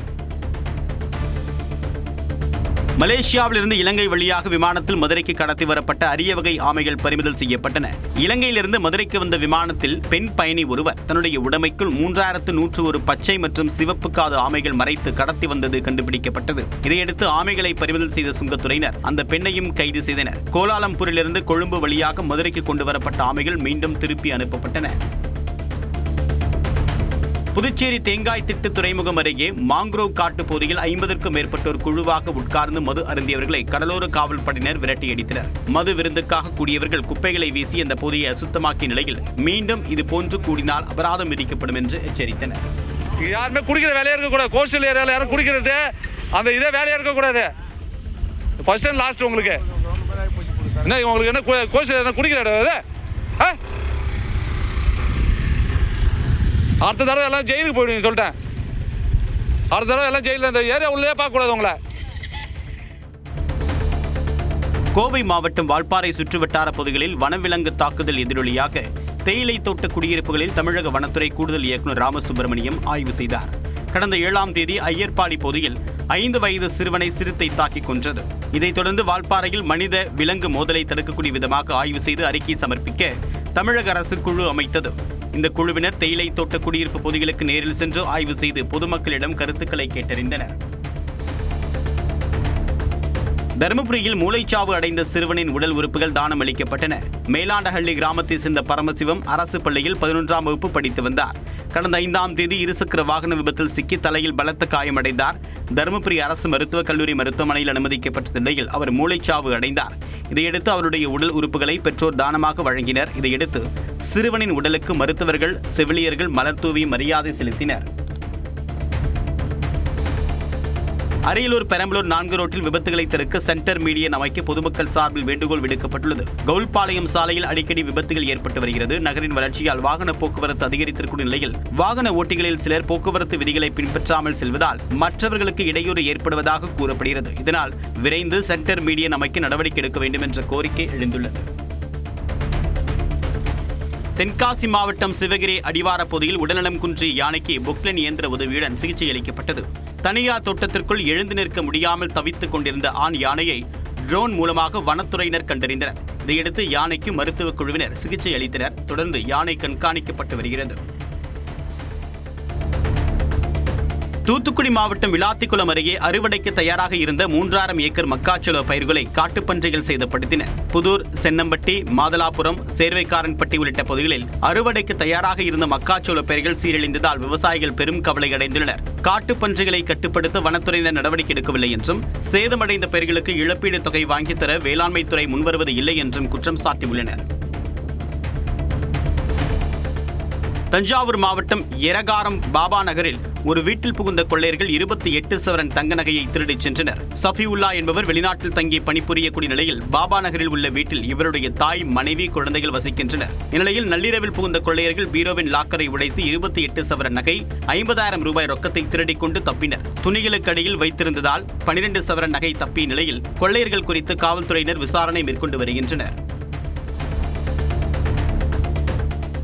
மலேசியாவிலிருந்து இலங்கை வழியாக விமானத்தில் மதுரைக்கு கடத்தி வரப்பட்ட அரிய வகை ஆமைகள் பறிமுதல் செய்யப்பட்டன. இலங்கையிலிருந்து மதுரைக்கு வந்த விமானத்தில் பெண் பயணி ஒருவர் தன்னுடைய உடைமைக்குள் 3101 பச்சை மற்றும் சிவப்பு காது ஆமைகள் மறைத்து கடத்தி வந்தது கண்டுபிடிக்கப்பட்டது. இதையடுத்து ஆமைகளை பறிமுதல் செய்த சுங்கத்துறையினர் அந்த பெண்ணையும் கைது செய்தனர். கோலாலம்பூரிலிருந்து கொழும்பு வழியாக மதுரைக்கு கொண்டு வரப்பட்ட ஆமைகள் மீண்டும் திருப்பி அனுப்பப்பட்டன. புதுச்சேரி தேங்காய் திட்டு துறைமுகம் அருகே மாங்க்ரோவ் காட்டு பகுதியில் 50க்கும் மேற்பட்டோர் குழுவாக உட்கார்ந்து மது அருந்தியவர்களை கடலோர காவல்படையினர் விரட்டியடித்தனர். மது விருந்துக்காக கூடியவர்கள் குப்பைகளை வீசி அந்த பகுதியை அசுத்தமாக்கிய நிலையில் மீண்டும் இது போன்று கூடினால் அபராதம் விதிக்கப்படும் என்று எச்சரித்தனர். யாருமே குடிக்கிற வேலையா இருக்கக்கூடாது. கோஸ்டல் ஏரியாவில் யாரும் குடிக்கிறது அந்த இதே வேலையா இருக்கக்கூடாது. ஃபர்ஸ்ட் அண்ட் லாஸ்ட் உங்களுக்கு என்ன உங்களுக்கு என்ன கோஸ்டல் என்ன குடிக்கிற இடம் அடுத்த தடவை எல்லாம் ஜெயிலுக்கு போயிடுவீங்க சொல்லிட்டேன். அடுத்த தடவை எல்லாம் ஜெயிலில் இந்த ஏரியா உள்ளே பார்க்கக்கூடாது உங்களை. கோவை மாவட்டம் வால்பாறை சுற்றுவட்டார பகுதிகளில் வனவிலங்கு தாக்குதல் எதிரொலியாக தேயிலை தோட்ட குடியிருப்புகளில் தமிழக வனத்துறை கூடுதல் இயக்குநர் ராமசுப்பிரமணியம் ஆய்வு செய்தார். கடந்த 7ஆம் தேதி ஐயர்பாடி பகுதியில் 5 வயது சிறுவனை சிறுத்தை தாக்கிக் கொன்றது. இதைத் தொடர்ந்து வால்பாறையில் மனித விலங்கு மோதலை தடுக்கக்கூடிய விதமாக ஆய்வு செய்து அறிக்கை சமர்ப்பிக்க தமிழக அரசு குழு அமைத்தது. இந்த குழுவினர் தேயிலை தோட்ட குடியிருப்பு பகுதிகளுக்கு நேரில் சென்று ஆய்வு செய்து பொதுமக்களிடம் கருத்துக்களை கேட்டறிந்தனர். தருமபுரியில் மூளைச்சாவு அடைந்த சிறுவனின் உடல் உறுப்புகள் தானம் அளிக்கப்பட்டன. மேலாண்டஹள்ளி கிராமத்தை சேர்ந்த பரமசிவம் அரசு பள்ளியில் 11ஆம் வகுப்பு படித்து வந்தார். கடந்த 5ஆம் தேதி இருசக்கர வாகன விபத்தில் சிக்கி தலையில் பலத்த காயமடைந்தார். தருமபுரி அரசு மருத்துவக் கல்லூரி மருத்துவமனையில் அனுமதிக்கப்பட்ட நிலையில் அவர் மூளைச்சாவு அடைந்தார். இதையடுத்து அவருடைய உடல் உறுப்புகளை பெற்றோர் தானமாக வழங்கினர். இதையடுத்து சிறுவனின் உடலுக்கு மருத்துவர்கள், செவிலியர்கள் மலர் தூவி மரியாதை செலுத்தினர். அரியலூர் பெரம்பலூர் 4 ரோட்டில் விபத்துகளை தடுக்க சென்டர் மீடியன் அமைக்க பொதுமக்கள் சார்பில் வேண்டுகோள் விடுக்கப்பட்டுள்ளது. கவுல்பாளையம் சாலையில் அடிக்கடி விபத்துகள் ஏற்பட்டு வருகிறது. நகரின் வளர்ச்சியால் வாகன போக்குவரத்து அதிகரித்திருக்கும் நிலையில் வாகன ஓட்டிகளில் சிலர் போக்குவரத்து விதிகளை பின்பற்றாமல் செல்வதால் மற்றவர்களுக்கு இடையூறு ஏற்படுவதாக கூறப்படுகிறது. இதனால் விரைந்து சென்டர் மீடியன் அமைக்க நடவடிக்கை எடுக்க வேண்டும் என்ற கோரிக்கை எழுந்துள்ளது. தென்காசி மாவட்டம் சிவகிரி அடிவார பகுதியில் உடல்நலம் குன்றிய யானைக்கு பொக்லைன் இயந்திர உதவியுடன் சிகிச்சை அளிக்கப்பட்டது. தனியார் தோட்டத்திற்குள் எழுந்து நிற்க முடியாமல் தவித்துக் கொண்டிருந்த ஆண் யானையை ட்ரோன் மூலமாக வனத்துறையினர் கண்டறிந்தனர். இதையடுத்து யானைக்கு மருத்துவக் குழுவினர் சிகிச்சை அளித்தனர். தொடர்ந்து யானை கண்காணிக்கப்பட்டு வருகிறது. தூத்துக்குடி மாவட்டம் விளாத்திக்குளம் அருகே அறுவடைக்கு தயாராக இருந்த 3000 ஏக்கர் மக்காச்சோள பயிர்களை காட்டுப்பன்றிகள் சேதப்படுத்தின. புதூர், சென்னம்பட்டி, மாதலாபுரம், சேர்வைக்காரன்பட்டி உள்ளிட்ட பகுதிகளில் அறுவடைக்கு தயாராக இருந்த மக்காச்சோள பயிர்கள் சீரழிந்ததால் விவசாயிகள் பெரும் கவலை அடைந்துள்ளனர். காட்டுப்பன்றிகளை கட்டுப்படுத்த வனத்துறையினர் நடவடிக்கை எடுக்கவில்லை என்றும் சேதமடைந்த பயிர்களுக்கு இழப்பீடு தொகை வாங்கித் தர வேளாண்மைத்துறை முன்வருவது இல்லை என்றும் குற்றம் சாட்டியுள்ளனர். தஞ்சாவூர் மாவட்டம் எரகாரம் பாபா நகரில் ஒரு வீட்டில் புகுந்த கொள்ளையர்கள் 28 சவரன் தங்க நகையை திருடிச் சென்றனர். சஃபியுல்லா என்பவர் வெளிநாட்டில் தங்கி பணிபுரியக்கூடிய நிலையில் பாபா நகரில் உள்ள வீட்டில் இவருடைய தாய், மனைவி, குழந்தைகள் வசிக்கின்றனர். இந்நிலையில் நள்ளிரவில் புகுந்த கொள்ளையர்கள் பீரோவின் லாக்கரை உடைத்து 28 சவரன் நகை, 50,000 ரூபாய் ரொக்கத்தை திருடிக் கொண்டு தப்பினர். துணிகளுக்கு அடியில் வைத்திருந்ததால் 12 சவரன் நகை தப்பிய நிலையில் கொள்ளையர்கள் குறித்து காவல்துறையினர் விசாரணை மேற்கொண்டு வருகின்றனர்.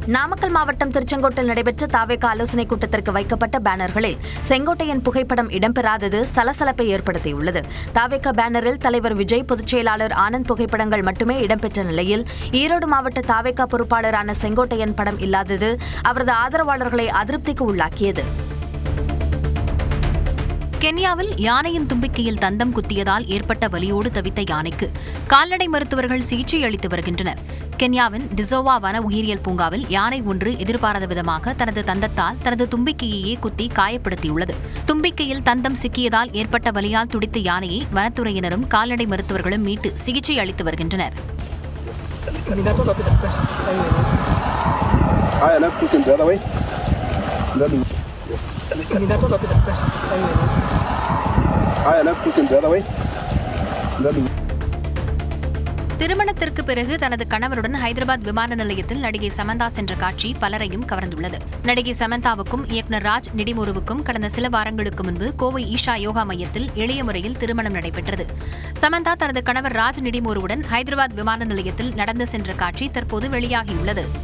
நாமக்கல் மாவட்டம் திருச்செங்கோட்டில் நடைபெற்ற தாவேகா ஆலோசனைக் கூட்டத்திற்கு வைக்கப்பட்ட பேனர்களில் செங்கோட்டையன் புகைப்படம் இடம்பெறாதது சலசலப்பை ஏற்படுத்தியுள்ளது. தாவேகா பேனரில் தலைவர் விஜய், பொதுச் செயலாளர் ஆனந்த் புகைப்படங்கள் மட்டுமே இடம்பெற்ற நிலையில் ஈரோடு மாவட்ட தாவேகா பொறுப்பாளரான செங்கோட்டையன் படம் இல்லாதது அவரது ஆதரவாளர்களை அதிருப்திக்கு உள்ளாக்கியது. கென்யாவில் யானையின் தும்பிக்கையில் தந்தம் குத்தியதால் ஏற்பட்ட வலியோடு தவித்த யானைக்கு கால்நடை மருத்துவர்கள் சிகிச்சை அளித்து வருகின்றனர். கென்யாவின் டிசோவா வன உயிரியல் பூங்காவில் யானை ஒன்று எதிர்பாராத விதமாக தனது தந்தத்தால் தனது தும்பிக்கையையே குத்தி காயப்படுத்தியுள்ளது. தும்பிக்கையில் தந்தம் சிக்கியதால் ஏற்பட்ட வலியால் துடித்த யானையை வனத்துறையினரும் கால்நடை மருத்துவர்களும் மீட்டு சிகிச்சை அளித்து வருகின்றனர். திருமணத்திற்கு பிறகு தனது கணவருடன் ஹைதராபாத் விமான நிலையத்தில் நடிகை சமந்தா சென்ற காட்சி பலரையும் கவர்ந்துள்ளது. நடிகை சமந்தாவுக்கும் இயக்குநர் ராஜ் நிடிமுருவுக்கும் கடந்த சில வாரங்களுக்கு முன்பு கோவை ஈஷா யோகா மையத்தில் எளிய முறையில் திருமணம் நடைபெற்றது. சமந்தா தனது கணவர் ராஜ் நிடிமுருவுடன் ஹைதராபாத் விமான நிலையத்தில் நடந்து சென்ற காட்சி தற்போது வெளியாகியுள்ளது.